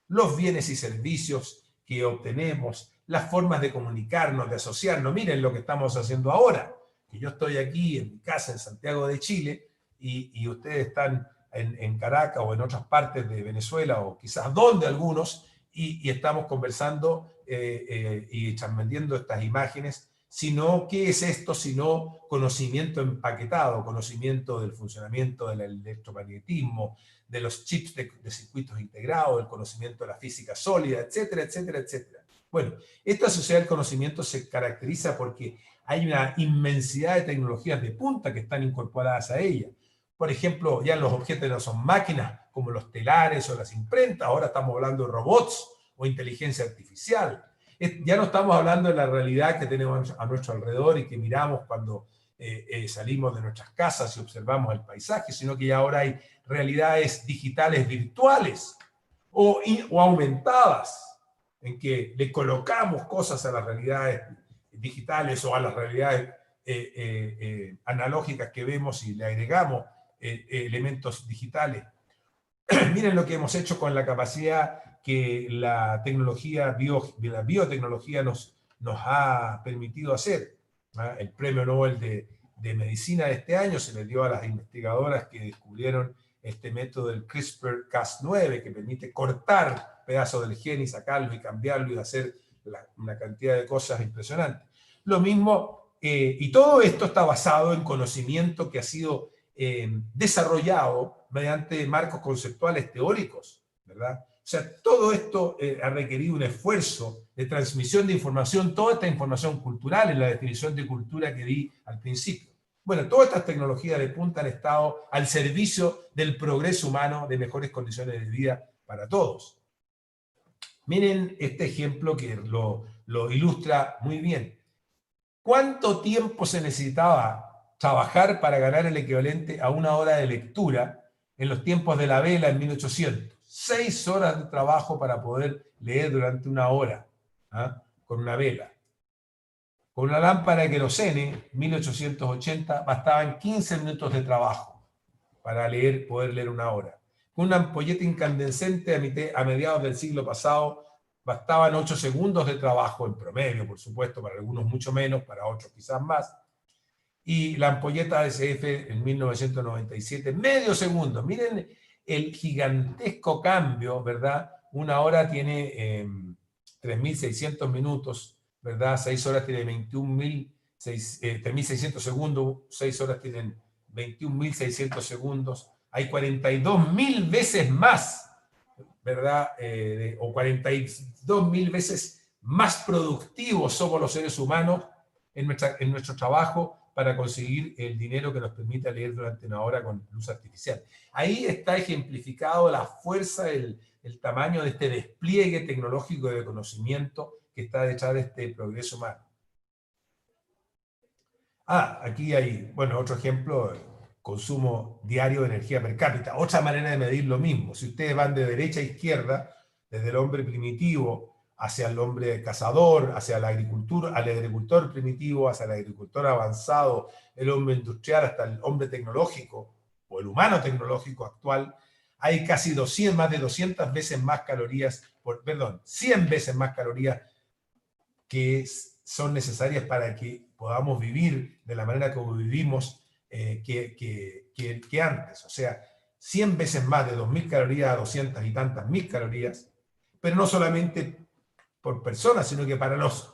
Los bienes y servicios que obtenemos, las formas de comunicarnos, de asociarnos. Miren lo que estamos haciendo ahora, que yo estoy aquí en mi casa en Santiago de Chile y ustedes están en Caracas o en otras partes de Venezuela o quizás donde algunos, y estamos conversando y transmitiendo estas imágenes. Sino, ¿qué es esto sino conocimiento empaquetado, conocimiento del funcionamiento del electromagnetismo, de los chips de circuitos integrados, el conocimiento de la física sólida, etcétera, etcétera, etcétera? Bueno, esta sociedad del conocimiento se caracteriza porque hay una inmensidad de tecnologías de punta que están incorporadas a ella. Por ejemplo, ya los objetos no son máquinas como los telares o las imprentas, ahora estamos hablando de robots o inteligencia artificial. Ya no estamos hablando de la realidad que tenemos a nuestro alrededor y que miramos cuando salimos de nuestras casas y observamos el paisaje, sino que ya ahora hay realidades digitales virtuales o aumentadas, en que le colocamos cosas a las realidades digitales o a las realidades analógicas que vemos y le agregamos elementos digitales. Miren lo que hemos hecho con la capacidad que la tecnología, la biotecnología nos ha permitido hacer. El premio Nobel de Medicina de este año se le dio a las investigadoras que descubrieron este método del CRISPR-Cas9, que permite cortar pedazos del gen y sacarlo y cambiarlo y hacer una cantidad de cosas impresionantes. Lo mismo, y todo esto está basado en conocimiento que ha sido desarrollado mediante marcos conceptuales teóricos, ¿verdad? O sea, todo esto ha requerido un esfuerzo de transmisión de información, toda esta información cultural en la definición de cultura que di al principio. Bueno, todas estas tecnologías de punta han estado al servicio del progreso humano, de mejores condiciones de vida para todos. Miren este ejemplo que lo ilustra muy bien. ¿Cuánto tiempo se necesitaba trabajar para ganar el equivalente a una hora de lectura en los tiempos de la vela en 1800? 6 horas de trabajo para poder leer durante una hora, con una vela. Con una lámpara de querosene, 1880, bastaban 15 minutos de trabajo para poder leer una hora. Con una ampolleta incandescente a mediados del siglo pasado, bastaban 8 segundos de trabajo en promedio, por supuesto, para algunos mucho menos, para otros quizás más. Y la ampolleta ASF en 1997, medio segundo. Miren el gigantesco cambio, ¿verdad? Una hora tiene 3.600 minutos, ¿verdad? 6 horas tienen 3.600 segundos, 6 horas tienen 21.600 segundos. Hay 42.000 veces más, ¿verdad? O 42.000 veces más productivos somos los seres humanos en nuestro trabajo para conseguir el dinero que nos permita leer durante una hora con luz artificial. Ahí está ejemplificado la fuerza, el tamaño de este despliegue tecnológico de conocimiento que está detrás de este progreso humano. Aquí hay, bueno, otro ejemplo, consumo diario de energía per cápita. Otra manera de medir lo mismo. Si ustedes van de derecha a izquierda, desde el hombre primitivo hacia el hombre cazador, hacia la agricultura, al agricultor primitivo, hacia el agricultor avanzado, el hombre industrial, hasta el hombre tecnológico, o el humano tecnológico actual, hay casi más de 200 veces más calorías, 100 veces más calorías que son necesarias para que podamos vivir de la manera como vivimos que antes. O sea, 100 veces más de 2.000 calorías a 200 y tantas mil calorías, pero no solamente por persona, sino que para los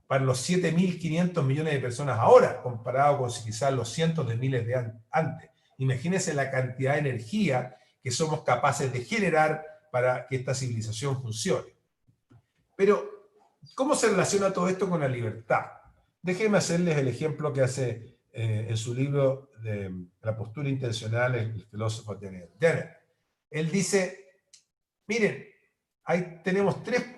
7.500 millones de personas ahora, comparado con quizás los cientos de miles de antes. Imagínense la cantidad de energía que somos capaces de generar para que esta civilización funcione. Pero, ¿cómo se relaciona todo esto con la libertad? Déjenme hacerles el ejemplo que hace en su libro de La postura intencional el filósofo Dennett. Él dice, miren, ahí tenemos 3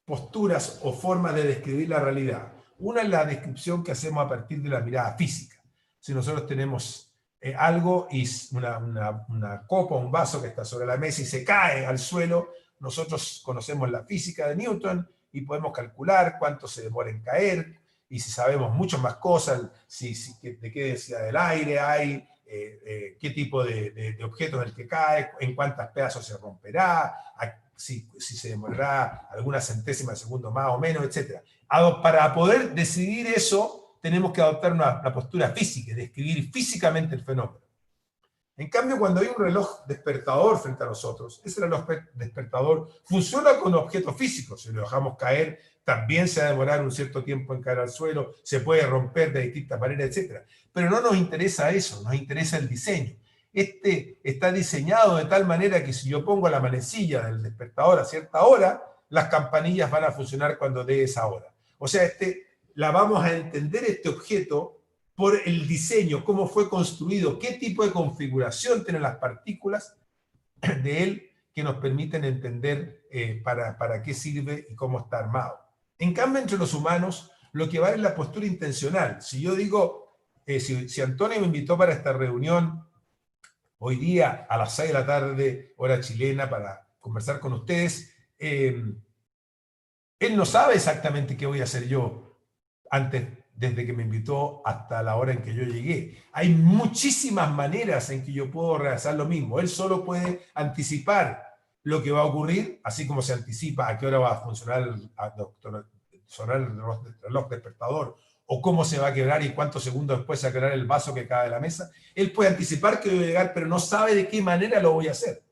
posturas o formas de describir la realidad. Una es la descripción que hacemos a partir de la mirada física. Si nosotros tenemos algo y una copa, un vaso que está sobre la mesa y se cae al suelo, nosotros conocemos la física de Newton y podemos calcular cuánto se demora en caer, y si sabemos muchas más cosas, de qué densidad del aire hay, qué tipo de objeto en el que cae, en cuántos pedazos se romperá, si se demorará alguna centésima de segundo más o menos, etc. Para poder decidir eso, tenemos que adoptar una postura física, describir físicamente el fenómeno. En cambio, cuando hay un reloj despertador frente a nosotros, ese reloj despertador funciona con objetos físicos. Si lo dejamos caer, también se va a demorar un cierto tiempo en caer al suelo, se puede romper de distintas maneras, etc. Pero no nos interesa eso, nos interesa el diseño. Este está diseñado de tal manera que si yo pongo la manecilla del despertador a cierta hora, las campanillas van a funcionar cuando dé esa hora. O sea, vamos a entender este objeto por el diseño, cómo fue construido, qué tipo de configuración tienen las partículas de él que nos permiten entender para qué sirve y cómo está armado. En cambio, entre los humanos, lo que va es la postura intencional. Si yo digo, si Antonio me invitó para esta reunión hoy día a las 6 de la tarde, hora chilena, para conversar con ustedes, él no sabe exactamente qué voy a hacer yo desde que me invitó hasta la hora en que yo llegué. Hay muchísimas maneras en que yo puedo realizar lo mismo. Él solo puede anticipar lo que va a ocurrir, así como se anticipa a qué hora va a funcionar el reloj despertador, o cómo se va a quebrar y cuántos segundos después se va a quebrar el vaso que cae de la mesa. Él puede anticipar que voy a llegar, pero no sabe de qué manera lo voy a hacer.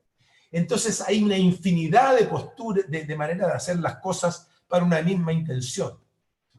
Entonces hay una infinidad de posturas, de maneras de hacer las cosas para una misma intención.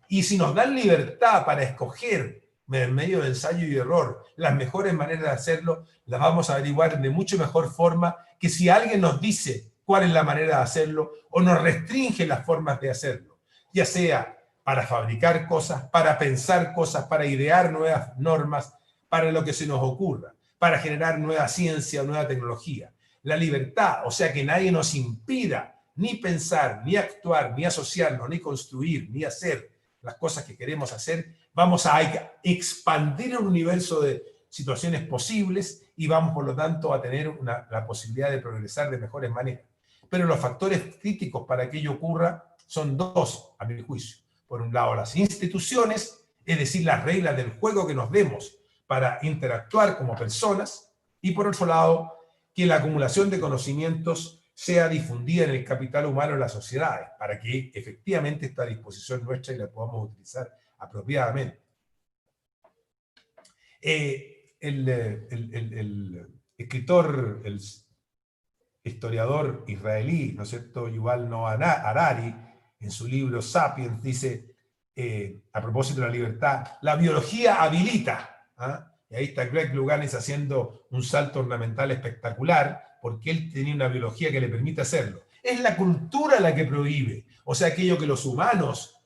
Y si nos dan libertad para escoger en medio de ensayo y error las mejores maneras de hacerlo, las vamos a averiguar de mucho mejor forma que si alguien nos dice cuál es la manera de hacerlo o nos restringe las formas de hacerlo, ya sea para fabricar cosas, para pensar cosas, para idear nuevas normas, para lo que se nos ocurra, para generar nueva ciencia o nueva tecnología. La libertad, o sea, que nadie nos impida ni pensar, ni actuar, ni asociarnos, ni construir, ni hacer las cosas que queremos hacer, vamos a expandir el universo de situaciones posibles y vamos, por lo tanto, a tener la posibilidad de progresar de mejores maneras. Pero los factores críticos para que ello ocurra son dos, a mi juicio. Por un lado, las instituciones, es decir, las reglas del juego que nos demos para interactuar como personas, y por otro lado, que la acumulación de conocimientos sea difundida en el capital humano en las sociedades, para que efectivamente esté a disposición nuestra y la podamos utilizar apropiadamente. El escritor, el historiador israelí, ¿no es cierto?, Yuval Noah Harari, en su libro Sapiens, dice, a propósito de la libertad, la biología habilita, ¿ah? Y ahí está Greg Louganis haciendo un salto ornamental espectacular, porque él tenía una biología que le permite hacerlo. Es la cultura la que prohíbe, o sea, aquello que los humanos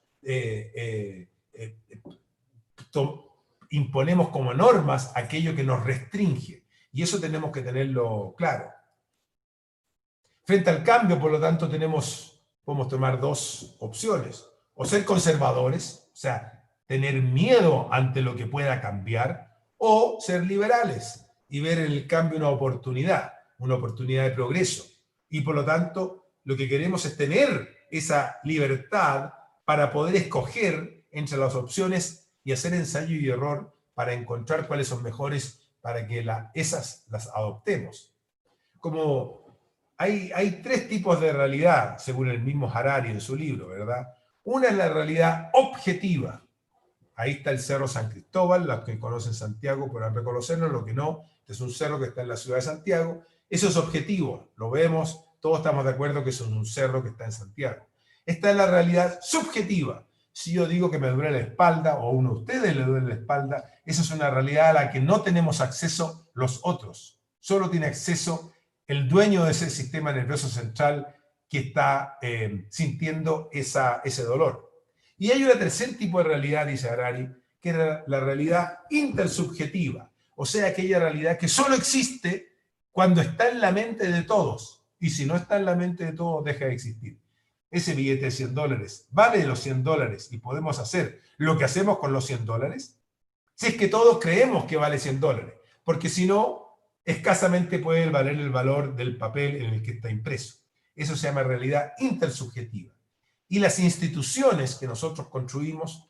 imponemos como normas, aquello que nos restringe. Y eso tenemos que tenerlo claro. Frente al cambio, por lo tanto, podemos tomar dos opciones. O ser conservadores, o sea, tener miedo ante lo que pueda cambiar, o ser liberales y ver en el cambio una oportunidad de progreso. Y por lo tanto, lo que queremos es tener esa libertad para poder escoger entre las opciones y hacer ensayo y error para encontrar cuáles son mejores para que esas las adoptemos. Como hay tres tipos de realidad, según el mismo Harari en su libro, ¿verdad? Una es la realidad objetiva. Ahí está el Cerro San Cristóbal, los que conocen Santiago podrán reconocerlo, los que no, este es un cerro que está en la ciudad de Santiago. Eso es objetivo, lo vemos, todos estamos de acuerdo que eso es un cerro que está en Santiago. Esta es la realidad subjetiva. Si yo digo que me duele la espalda, o a uno de ustedes le duele la espalda, esa es una realidad a la que no tenemos acceso los otros. Solo tiene acceso el dueño de ese sistema nervioso central que está sintiendo ese dolor. Y hay un tercer tipo de realidad, dice Harari, que es la realidad intersubjetiva, o sea, aquella realidad que solo existe cuando está en la mente de todos, y si no está en la mente de todos, deja de existir. Ese billete de $100 vale los $100 y podemos hacer lo que hacemos con los $100, si es que todos creemos que vale $100, porque si no, escasamente puede valer el valor del papel en el que está impreso. Eso se llama realidad intersubjetiva. Y las instituciones que nosotros construimos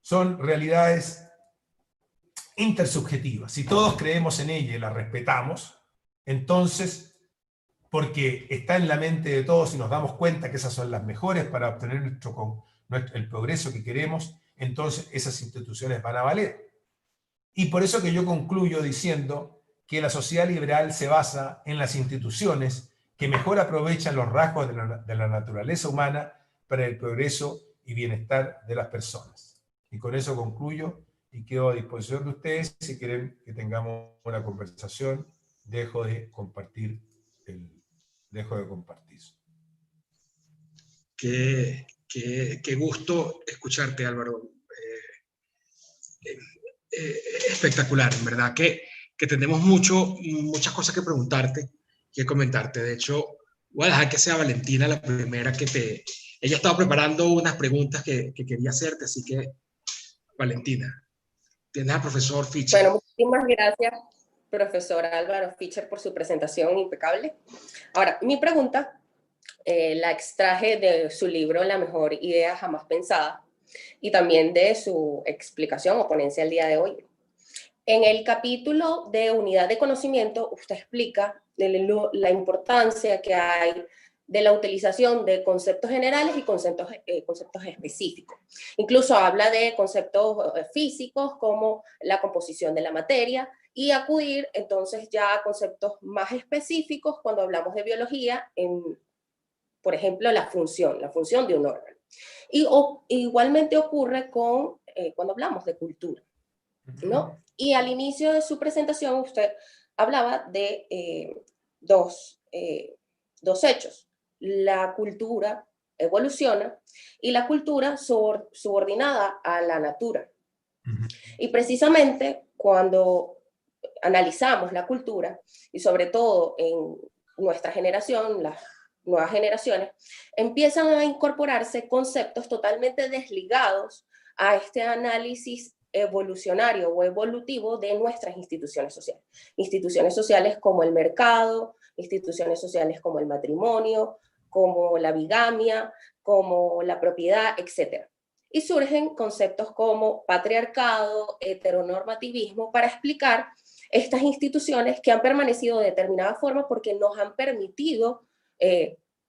son realidades intersubjetivas. Si todos creemos en ella y la respetamos, entonces, porque está en la mente de todos y nos damos cuenta que esas son las mejores para obtener el progreso que queremos, entonces esas instituciones van a valer. Y por eso que yo concluyo diciendo que la sociedad liberal se basa en las instituciones que mejor aprovechan los rasgos de la naturaleza humana para el progreso y bienestar de las personas. Y con eso concluyo y quedo a disposición de ustedes. Si quieren que tengamos una conversación, dejo de compartir. Qué gusto escucharte, Álvaro. Espectacular, en verdad, que tenemos muchas cosas que preguntarte, que comentarte. De hecho, voy a dejar que sea Valentina la primera ella estaba preparando unas preguntas que quería hacerte, así que, Valentina, tienes al profesor Fischer. Bueno, muchísimas gracias, profesor Álvaro Fischer, por su presentación impecable. Ahora, mi pregunta la extraje de su libro La mejor idea jamás pensada y también de su explicación o ponencia el día de hoy. En el capítulo de unidad de conocimiento, usted explica la importancia que hay de la utilización de conceptos generales y conceptos específicos. Incluso habla de conceptos físicos como la composición de la materia y acudir entonces ya a conceptos más específicos cuando hablamos de biología, por ejemplo, la función de un órgano. Y igualmente ocurre cuando hablamos de cultura, ¿no? Y al inicio de su presentación usted hablaba de dos hechos. La cultura evoluciona y la cultura subordinada a la natura. Y precisamente cuando analizamos la cultura, y sobre todo en nuestra generación, las nuevas generaciones, empiezan a incorporarse conceptos totalmente desligados a este análisis evolucionario o evolutivo de nuestras instituciones sociales. Instituciones sociales como el mercado, instituciones sociales como el matrimonio, como la bigamia, como la propiedad, etc. Y surgen conceptos como patriarcado, heteronormativismo, para explicar estas instituciones que han permanecido de determinada forma porque nos han permitido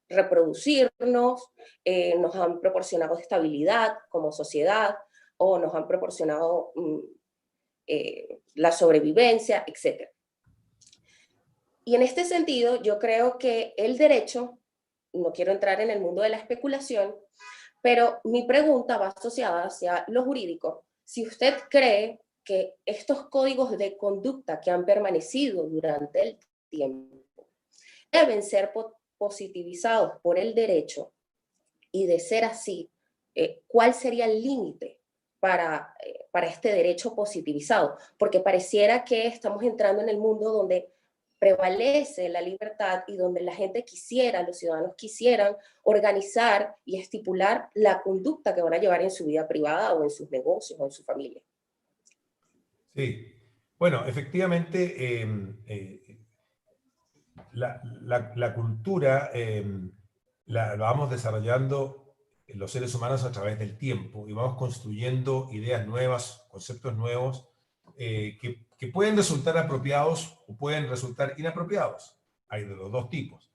reproducirnos, nos han proporcionado estabilidad como sociedad, o nos han proporcionado la sobrevivencia, etc. Y en este sentido, yo creo que el derecho, no quiero entrar en el mundo de la especulación, pero mi pregunta va asociada hacia lo jurídico. Si usted cree que estos códigos de conducta que han permanecido durante el tiempo deben ser positivizados por el derecho, y de ser así, ¿cuál sería el límite para este derecho positivizado? Porque pareciera que estamos entrando en el mundo donde prevalece la libertad y donde la gente los ciudadanos quisieran organizar y estipular la conducta que van a llevar en su vida privada o en sus negocios o en su familia. Sí, bueno, efectivamente la cultura la vamos desarrollando los seres humanos a través del tiempo y vamos construyendo ideas nuevas, conceptos nuevos que pueden resultar apropiados o pueden resultar inapropiados. Hay de los dos tipos.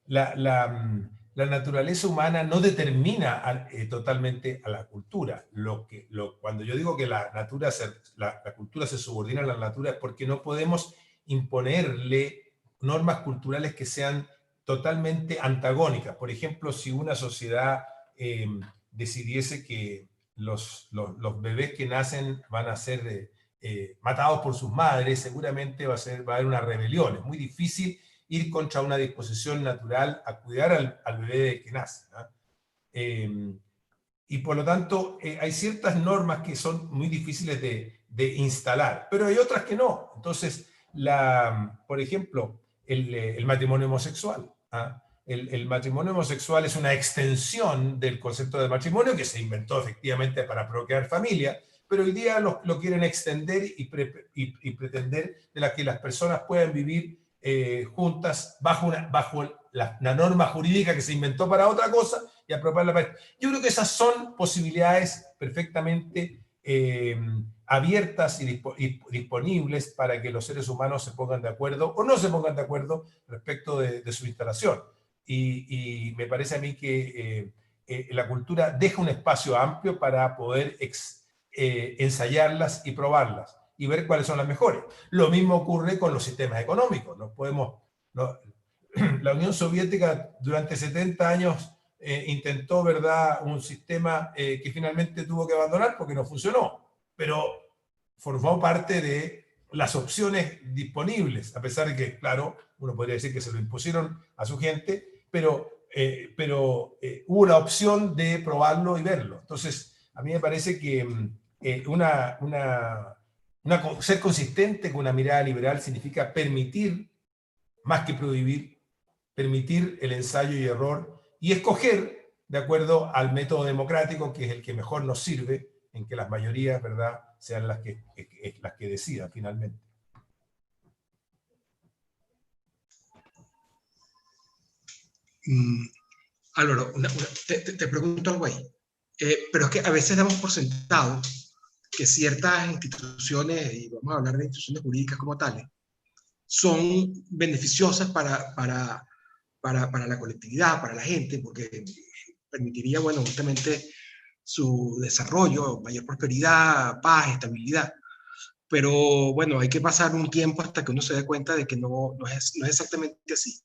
La naturaleza humana no determina totalmente a la cultura. Cuando yo digo que la cultura se subordina a la natura es porque no podemos imponerle normas culturales que sean totalmente antagónicas. Por ejemplo, si una sociedad decidiese que los bebés que nacen van a ser matados por sus madres, seguramente va a haber una rebelión. Es muy difícil ir contra una disposición natural a cuidar al bebé que nace, ¿no? Y por lo tanto, hay ciertas normas que son muy difíciles de instalar, pero hay otras que no. Entonces, por ejemplo, el matrimonio homosexual. El matrimonio homosexual es una extensión del concepto de matrimonio que se inventó efectivamente para procrear familia, pero hoy día lo quieren extender y pretender de que las personas puedan vivir juntas bajo la norma jurídica que se inventó para otra cosa y apropiarla. Yo creo que esas son posibilidades perfectamente abiertas y disponibles para que los seres humanos se pongan de acuerdo o no se pongan de acuerdo respecto de su instalación. Y me parece a mí que la cultura deja un espacio amplio para poder ensayarlas y probarlas y ver cuáles son las mejores. Lo mismo ocurre con los sistemas económicos. La Unión Soviética durante 70 años intentó, ¿verdad?, un sistema que finalmente tuvo que abandonar porque no funcionó, pero formó parte de las opciones disponibles, a pesar de que, claro, uno podría decir que se lo impusieron a su gente, pero hubo la opción de probarlo y verlo. Entonces, a mí me parece que ser consistente con una mirada liberal significa permitir, más que prohibir, permitir el ensayo y error y escoger de acuerdo al método democrático, que es el que mejor nos sirve, en que las mayorías, ¿verdad?, sean las que decidan finalmente. Álvaro, te pregunto algo ahí. Pero es que a veces damos por sentado que ciertas instituciones, y vamos a hablar de instituciones jurídicas como tales, son beneficiosas para para la colectividad, para la gente, porque permitiría, bueno, justamente su desarrollo, mayor prosperidad, paz, estabilidad. Pero bueno, hay que pasar un tiempo hasta que uno se dé cuenta de que no es exactamente así.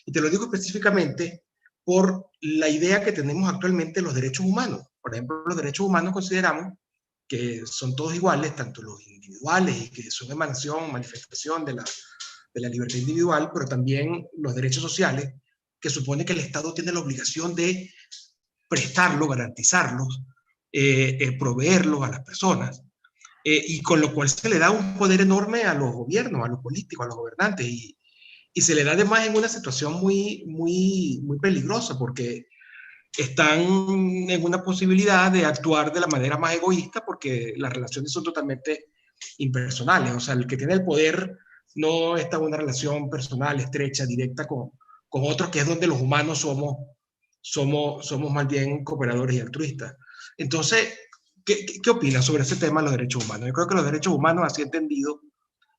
Y te lo digo específicamente por la idea que tenemos actualmente de los derechos humanos. Por ejemplo, los derechos humanos consideramos que son todos iguales, tanto los individuales, y que son emanación, manifestación de la libertad individual, pero también los derechos sociales, que supone que el Estado tiene la obligación de prestarlos, garantizarlos, proveerlos a las personas, y con lo cual se le da un poder enorme a los gobiernos, a los políticos, a los gobernantes, y se le da además en una situación muy peligrosa, porque están en una posibilidad de actuar de la manera más egoísta, porque las relaciones son totalmente impersonales. O sea, el que tiene el poder no está en una relación personal, estrecha, directa con otros, que es donde los humanos somos más bien cooperadores y altruistas. Entonces, ¿qué opinas sobre ese tema de los derechos humanos? Yo creo que los derechos humanos, así entendido,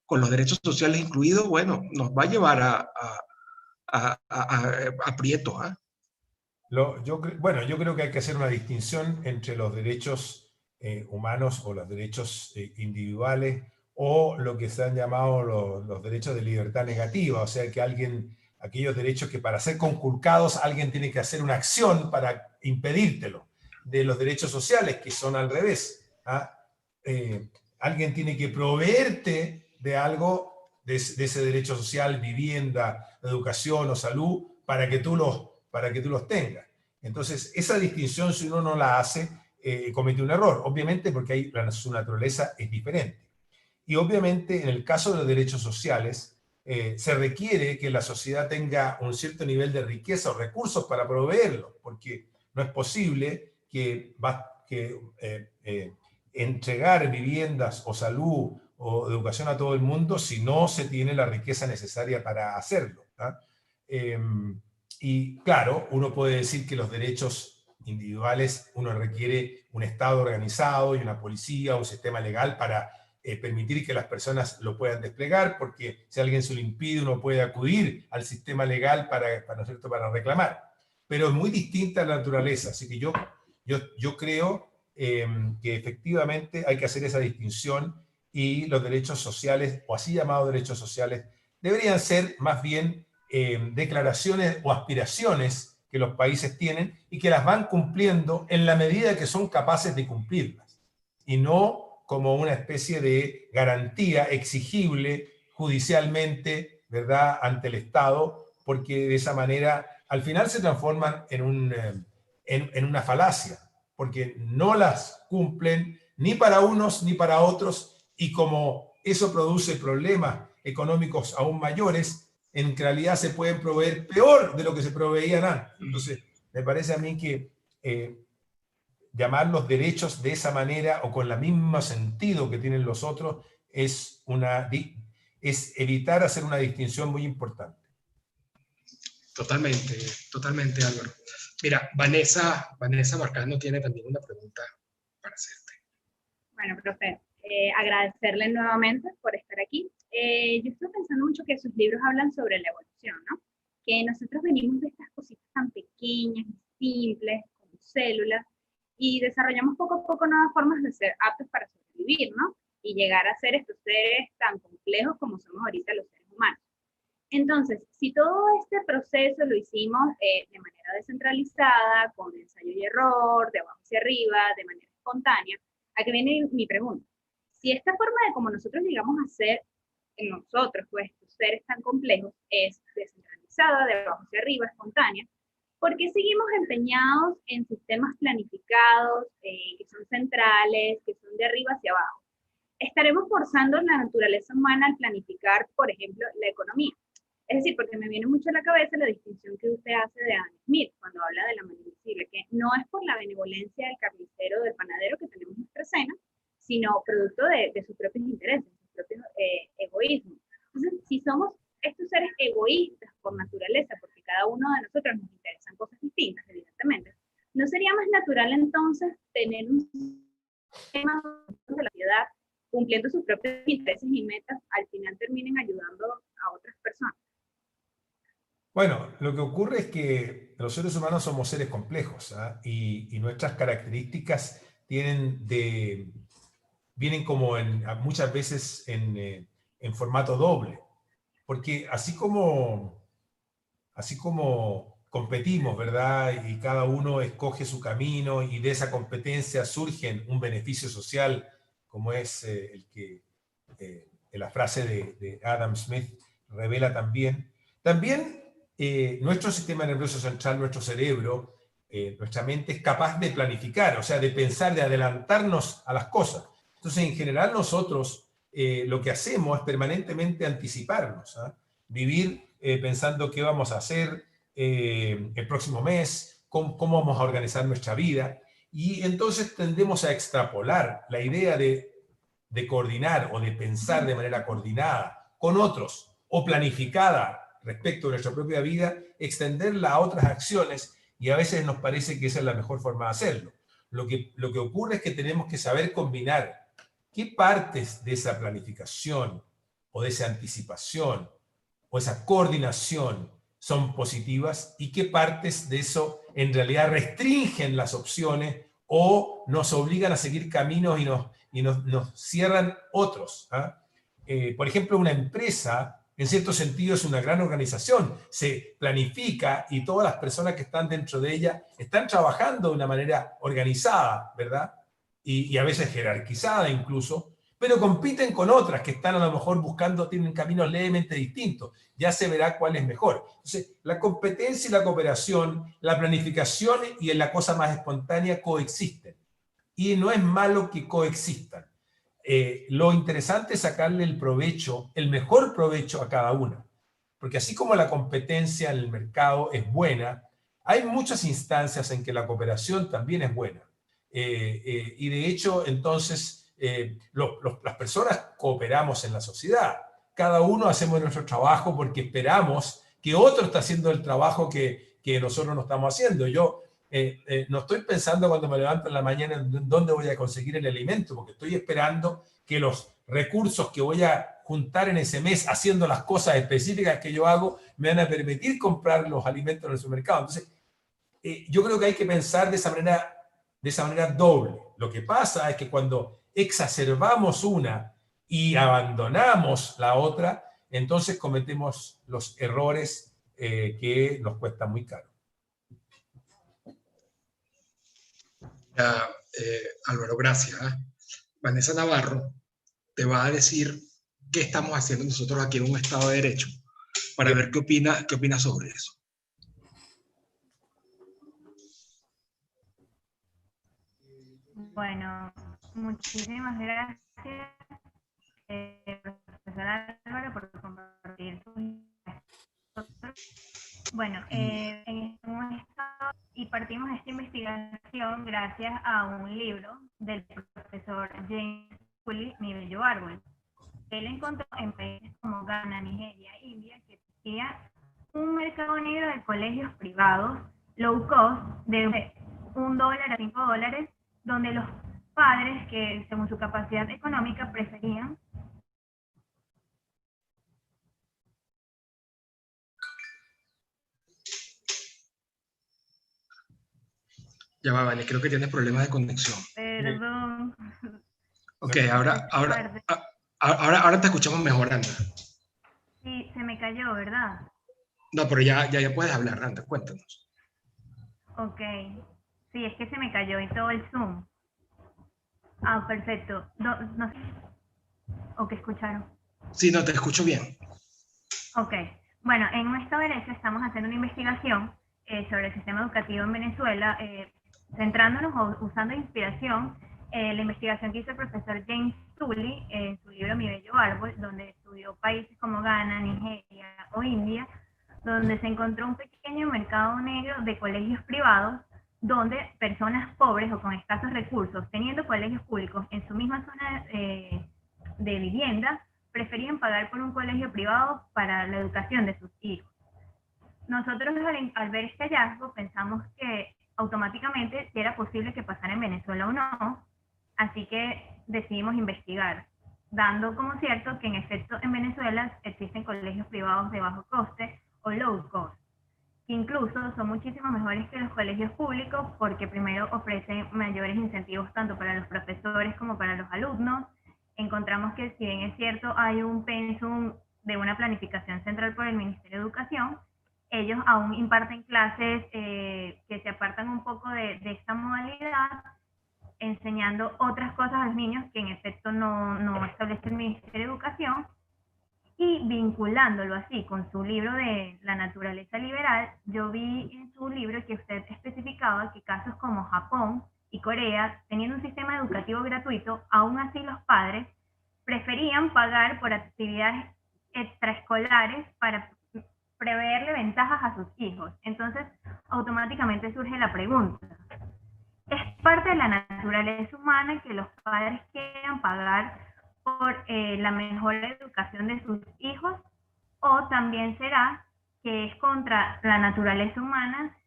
con los derechos sociales incluidos, bueno, nos va a llevar a aprietos, ¿eh? Yo creo que hay que hacer una distinción entre los derechos humanos o los derechos individuales o lo que se han llamado los derechos de libertad negativa, o sea que aquellos derechos que para ser conculcados alguien tiene que hacer una acción para impedírtelo, de los derechos sociales que son al revés, ¿ah? Alguien tiene que proveerte de algo, de ese derecho social, vivienda, educación o salud, para que tú los tengas. Entonces, esa distinción, si uno no la hace, comete un error, obviamente porque su naturaleza es diferente. Y obviamente, en el caso de los derechos sociales, se requiere que la sociedad tenga un cierto nivel de riqueza o recursos para proveerlo, porque no es posible que entregar viviendas o salud o educación a todo el mundo si no se tiene la riqueza necesaria para hacerlo, ¿ah? Y claro, uno puede decir que los derechos individuales, uno requiere un Estado organizado y una policía, un sistema legal para permitir que las personas lo puedan desplegar, porque si alguien se lo impide, uno puede acudir al sistema legal ¿no es cierto?, para reclamar. Pero es muy distinta la naturaleza, así que yo creo que efectivamente hay que hacer esa distinción, y los derechos sociales, o así llamados derechos sociales, deberían ser más bien declaraciones o aspiraciones que los países tienen y que las van cumpliendo en la medida que son capaces de cumplirlas, y no como una especie de garantía exigible judicialmente, ¿verdad?, ante el Estado, porque de esa manera al final se transforman en una falacia, porque no las cumplen ni para unos ni para otros, y como eso produce problemas económicos aún mayores, en realidad se pueden proveer peor de lo que se proveían antes. Entonces, me parece a mí que llamar los derechos de esa manera o con el mismo sentido que tienen los otros es evitar hacer una distinción muy importante. Totalmente, Álvaro. Mira, Vanessa Marcano tiene también una pregunta para hacerte. Bueno, profe, agradecerle nuevamente por estar aquí. Yo estoy pensando mucho que sus libros hablan sobre la evolución, ¿no? Que nosotros venimos de estas cositas tan pequeñas y simples como células, y desarrollamos poco a poco nuevas formas de ser aptos para sobrevivir, ¿no? Y llegar a ser estos seres tan complejos como somos ahorita los seres humanos. Entonces, si todo este proceso lo hicimos de manera descentralizada, con ensayo y error, de abajo hacia arriba, de manera espontánea, aquí viene mi pregunta. Si esta forma de cómo nosotros llegamos a ser en nosotros, pues, estos seres tan complejos, es descentralizada, de abajo hacia arriba, espontánea, ¿por qué seguimos empeñados en sistemas planificados, que son centrales, que son de arriba hacia abajo? Estaremos forzando la naturaleza humana al planificar, por ejemplo, la economía. Es decir, porque me viene mucho a la cabeza la distinción que usted hace de Adam Smith cuando habla de la mano invisible, que no es por la benevolencia del carnicero o del panadero que tenemos nuestra cena, sino producto de sus propios intereses, sus propios egoísmos. Entonces, si somos estos seres egoístas por naturaleza, porque cada uno de nosotros nos interesan cosas distintas, evidentemente, ¿no sería más natural entonces tener un sistema de la sociedad cumpliendo sus propios intereses y metas, al final terminen ayudando a otras personas? Bueno, lo que ocurre es que los seres humanos somos seres complejos, ¿ah? Y nuestras características vienen como muchas veces en formato doble, porque así como competimos, ¿verdad? Y cada uno escoge su camino y de esa competencia surge un beneficio social, como es el que la frase de Adam Smith revela también. También nuestro sistema nervioso central, nuestro cerebro, nuestra mente es capaz de planificar, o sea, de pensar, de adelantarnos a las cosas. Entonces, en general, nosotros lo que hacemos es permanentemente anticiparnos, ¿ah? Vivir pensando qué vamos a hacer el próximo mes, cómo vamos a organizar nuestra vida, y entonces tendemos a extrapolar la idea de coordinar o de pensar de manera coordinada con otros o planificada respecto de nuestra propia vida, extenderla a otras acciones, y a veces nos parece que esa es la mejor forma de hacerlo. Lo que ocurre es que tenemos que saber combinar qué partes de esa planificación o de esa anticipación o esa coordinación son positivas y qué partes de eso en realidad restringen las opciones o nos obligan a seguir caminos y nos cierran otros, ¿ah? Por ejemplo, una empresa, en cierto sentido, es una gran organización, se planifica y todas las personas que están dentro de ella están trabajando de una manera organizada, ¿verdad? Y a veces jerarquizada incluso, pero compiten con otras que están a lo mejor buscando, tienen caminos levemente distintos. Ya se verá cuál es mejor. Entonces, la competencia y la cooperación, la planificación y la cosa más espontánea coexisten. Y no es malo que coexistan. Lo interesante es sacarle el provecho, el mejor provecho a cada una. Porque así como la competencia en el mercado es buena, hay muchas instancias en que la cooperación también es buena. Y de hecho, entonces, las personas cooperamos en la sociedad. Cada uno hacemos nuestro trabajo porque esperamos que otro está haciendo el trabajo que nosotros no estamos haciendo. Yo no estoy pensando cuando me levanto en la mañana en dónde voy a conseguir el alimento, porque estoy esperando que los recursos que voy a juntar en ese mes haciendo las cosas específicas que yo hago me van a permitir comprar los alimentos en el supermercado. Entonces, yo creo que hay que pensar de esa manera doble. Lo que pasa es que cuando exacerbamos una y abandonamos la otra, entonces cometemos los errores que nos cuestan muy caro. Álvaro, gracias. Vanessa Navarro te va a decir qué estamos haciendo nosotros aquí en un Estado de Derecho para ver qué opina sobre eso. Bueno, muchísimas gracias, profesor Álvaro, por compartir sus ideas. Bueno, en este momento y partimos esta investigación gracias a un libro del profesor James Tully, Mi Bello Árbol. Él encontró en países como Ghana, Nigeria, India, que existía un mercado negro de colegios privados low cost de $1 a $5, donde los padres que según su capacidad económica preferían Ya va, vale, creo que tienes problemas de conexión. Perdón. Ok, ahora te escuchamos mejor, Anda. Sí, se me cayó, ¿verdad? No, pero ya puedes hablar, Anda, cuéntanos. Ok. Sí, es que se me cayó y todo el Zoom. Ah, perfecto. No sé. ¿O qué escucharon? Sí, no, te escucho bien. Ok. Bueno, en un Estado de Derecho estamos haciendo una investigación sobre el sistema educativo en Venezuela, centrándonos o usando inspiración la investigación que hizo el profesor James Tully en su libro Mi Bello Árbol, donde estudió países como Ghana, Nigeria o India, donde se encontró un pequeño mercado negro de colegios privados, donde personas pobres o con escasos recursos, teniendo colegios públicos en su misma zona de vivienda, preferían pagar por un colegio privado para la educación de sus hijos. Nosotros al ver este hallazgo pensamos que automáticamente si era posible que pasara en Venezuela o no, así que decidimos investigar, dando como cierto que en efecto en Venezuela existen colegios privados de bajo coste o low cost. Incluso son muchísimo mejores que los colegios públicos porque primero ofrecen mayores incentivos tanto para los profesores como para los alumnos. Encontramos que si bien es cierto hay un pensum de una planificación central por el Ministerio de Educación, ellos aún imparten clases que se apartan un poco de esta modalidad, enseñando otras cosas a los niños que en efecto no establece el Ministerio de Educación, y vinculándolo así con su libro de La naturaleza liberal. Yo vi en su libro que usted especificaba que casos como Japón y Corea, teniendo un sistema educativo gratuito, aún así los padres preferían pagar por actividades extraescolares para preverle ventajas a sus hijos. Entonces, automáticamente surge la pregunta: ¿es parte de la naturaleza humana que los padres quieran pagar por la mejor educación de sus hijos? ¿O también será que es contra la naturaleza humana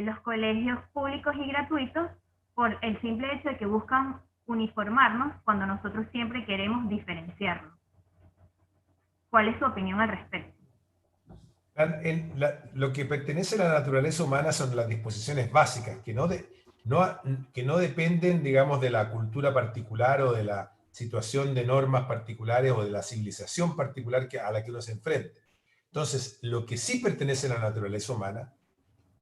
los colegios públicos y gratuitos por el simple hecho de que buscan uniformarnos cuando nosotros siempre queremos diferenciarnos? ¿Cuál es su opinión al respecto? Lo que pertenece a la naturaleza humana son las disposiciones básicas, que no dependen, digamos, de la cultura particular o de la situación de normas particulares o de la civilización particular a la que uno se enfrenta. Entonces, lo que sí pertenece a la naturaleza humana,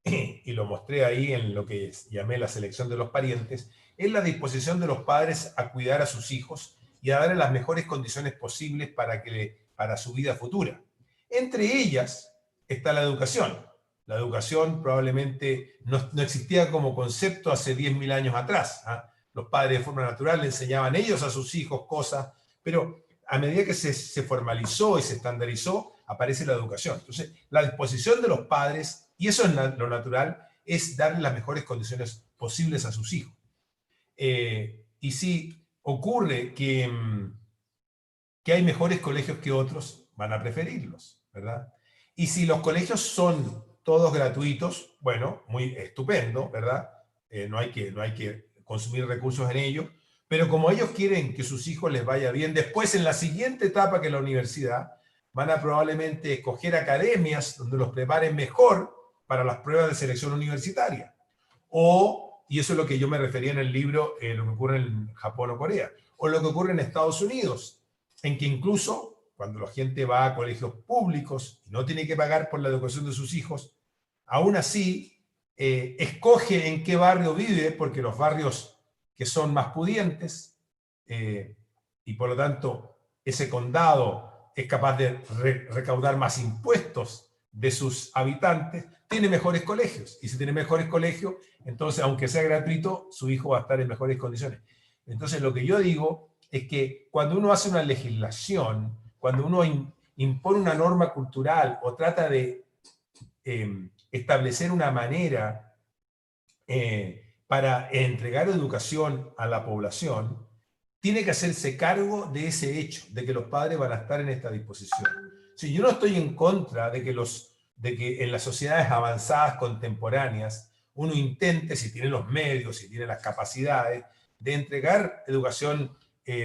y lo mostré ahí en lo que llamé la selección de los parientes, es la disposición de los padres a cuidar a sus hijos y a darles las mejores condiciones posibles para su vida futura. Entre ellas está la educación. La educación probablemente no existía como concepto hace 10.000 años atrás, ¿ah? Los padres de forma natural le enseñaban ellos a sus hijos cosas, pero a medida que se formalizó y se estandarizó, aparece la educación. Entonces, la disposición de los padres, y eso es lo natural, es darle las mejores condiciones posibles a sus hijos. Y si ocurre que hay mejores colegios que otros, van a preferirlos, ¿verdad? Y si los colegios son todos gratuitos, bueno, muy estupendo, ¿verdad? No hay que consumir recursos en ello, pero como ellos quieren que sus hijos les vaya bien, después en la siguiente etapa que es la universidad, van a probablemente escoger academias donde los preparen mejor para las pruebas de selección universitaria. Y eso es lo que yo me refería en el libro, lo que ocurre en Japón o Corea, o lo que ocurre en Estados Unidos, en que incluso cuando la gente va a colegios públicos y no tiene que pagar por la educación de sus hijos, aún así escoge en qué barrio vive, porque los barrios que son más pudientes, y por lo tanto ese condado es capaz de recaudar más impuestos de sus habitantes, tiene mejores colegios. Y si tiene mejores colegios, entonces, aunque sea gratuito, su hijo va a estar en mejores condiciones. Entonces, lo que yo digo es que cuando uno hace una legislación, cuando uno impone una norma cultural o trata de establecer una manera para entregar educación a la población, tiene que hacerse cargo de ese hecho, de que los padres van a estar en esta disposición. Si yo no estoy en contra de que en las sociedades avanzadas contemporáneas uno intente, si tiene los medios, si tiene las capacidades, de entregar educación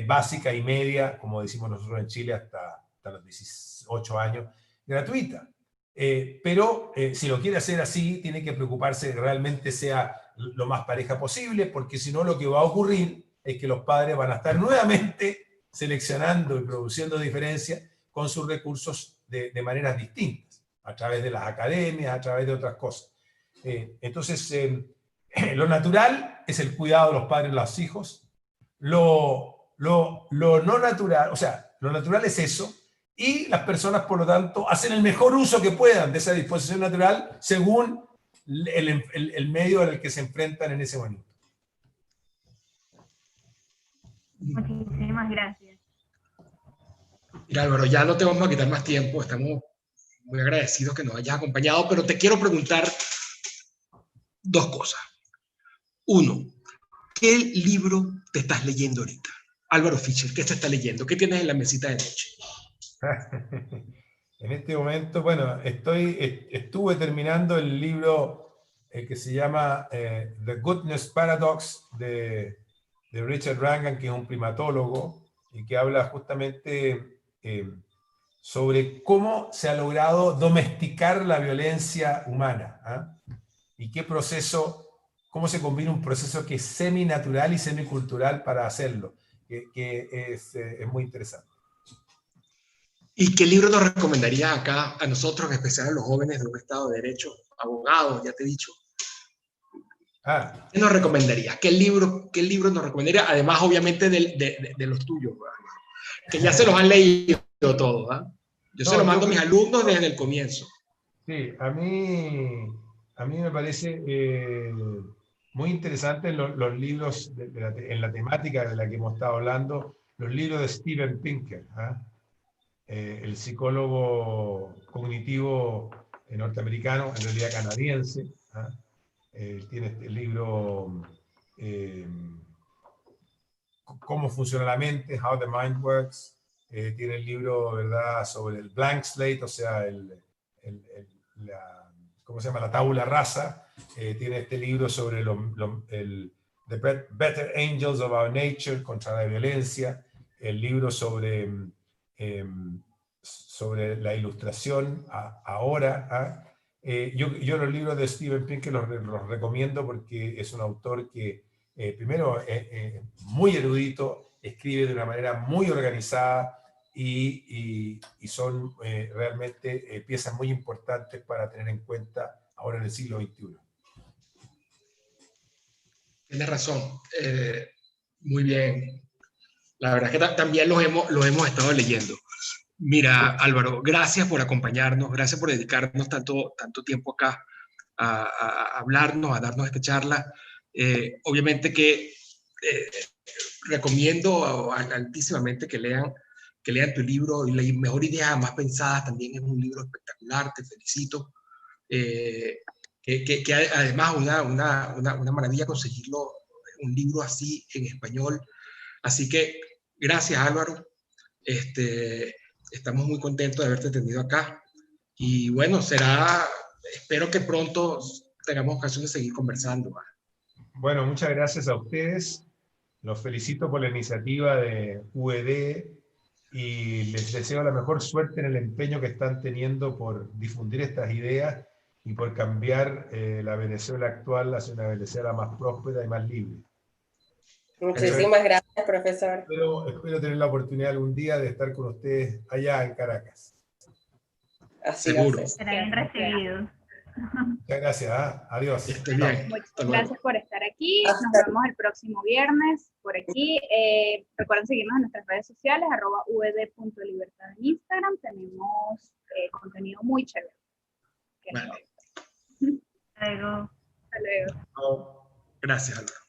básica y media, como decimos nosotros en Chile, hasta los 18 años, gratuita. Pero si lo quiere hacer así, tiene que preocuparse de que realmente sea lo más pareja posible, porque si no, lo que va a ocurrir es que los padres van a estar nuevamente seleccionando y produciendo diferencias con sus recursos de maneras distintas, a través de las academias, a través de otras cosas. Entonces, lo natural es el cuidado de los padres de los hijos. Lo no natural, o sea, lo natural es eso, y las personas, por lo tanto, hacen el mejor uso que puedan de esa disposición natural según el medio en el que se enfrentan en ese momento. Muchísimas gracias. Mira, Álvaro, ya no te vamos a quitar más tiempo, estamos muy agradecidos que nos hayas acompañado, pero te quiero preguntar dos cosas. Uno, ¿qué libro te estás leyendo ahorita? Álvaro Fischer, ¿qué te está leyendo? ¿Qué tienes en la mesita de noche? En este momento, bueno, estuve terminando el libro que se llama The Goodness Paradox de Richard Wrangham, que es un primatólogo y que habla justamente sobre cómo se ha logrado domesticar la violencia humana, ¿ah? Y qué proceso, cómo se combina un proceso que es seminatural y semicultural para hacerlo, que es muy interesante. ¿Y qué libro nos recomendarías acá a nosotros, en especial a los jóvenes de un Estado de Derecho, abogados, ya te he dicho? ¿Qué nos recomendarías? ¿Qué libro nos recomendarías? Además, obviamente, de los tuyos, que ya se los han leído todos, ¿eh? Yo se los mando a mis alumnos desde el comienzo. Sí, a mí me parece muy interesante los libros en la temática de la que hemos estado hablando, los libros de Steven Pinker, el psicólogo cognitivo norteamericano, en realidad canadiense. Tiene este libro, Cómo funciona la mente, How the Mind Works. Tiene el libro, ¿verdad?, sobre el blank slate, o sea, ¿cómo se llama?, la tabula rasa. Tiene este libro sobre The Better Angels of Our Nature, contra la violencia. El libro sobre la ilustración ahora. Yo los libros de Steven Pinker los recomiendo porque es un autor que, primero, muy erudito, escribe de una manera muy organizada y son realmente piezas muy importantes para tener en cuenta ahora en el siglo XXI. Tienes razón. Muy bien. La verdad es que también los hemos estado leyendo. Mira, Álvaro, gracias por acompañarnos, gracias por dedicarnos tanto tiempo acá a hablarnos, a darnos esta charla. Obviamente que recomiendo altísimamente que lean tu libro, y La Mejor Idea Jamás Pensada también es un libro espectacular, te felicito. Que además una maravilla conseguirlo, un libro así en español. Así que gracias, Álvaro. Estamos muy contentos de haberte tenido acá. Y bueno, espero que pronto tengamos ocasión de seguir conversando. Bueno, muchas gracias a ustedes. Los felicito por la iniciativa de UED y les deseo la mejor suerte en el empeño que están teniendo por difundir estas ideas y por cambiar la Venezuela actual hacia una Venezuela más próspera y más libre. Muchísimas gracias, profesor. Espero tener la oportunidad algún día de estar con ustedes allá en Caracas. Así seguro. Será bien recibido. Muchas gracias. Adiós. Bien. Muchas gracias por estar aquí. Nos vemos el próximo viernes por aquí. Recuerden seguirnos en nuestras redes sociales, @ud.libertad en Instagram. Tenemos contenido muy chévere. Vale. Luego. Hasta luego. Gracias, Álvaro.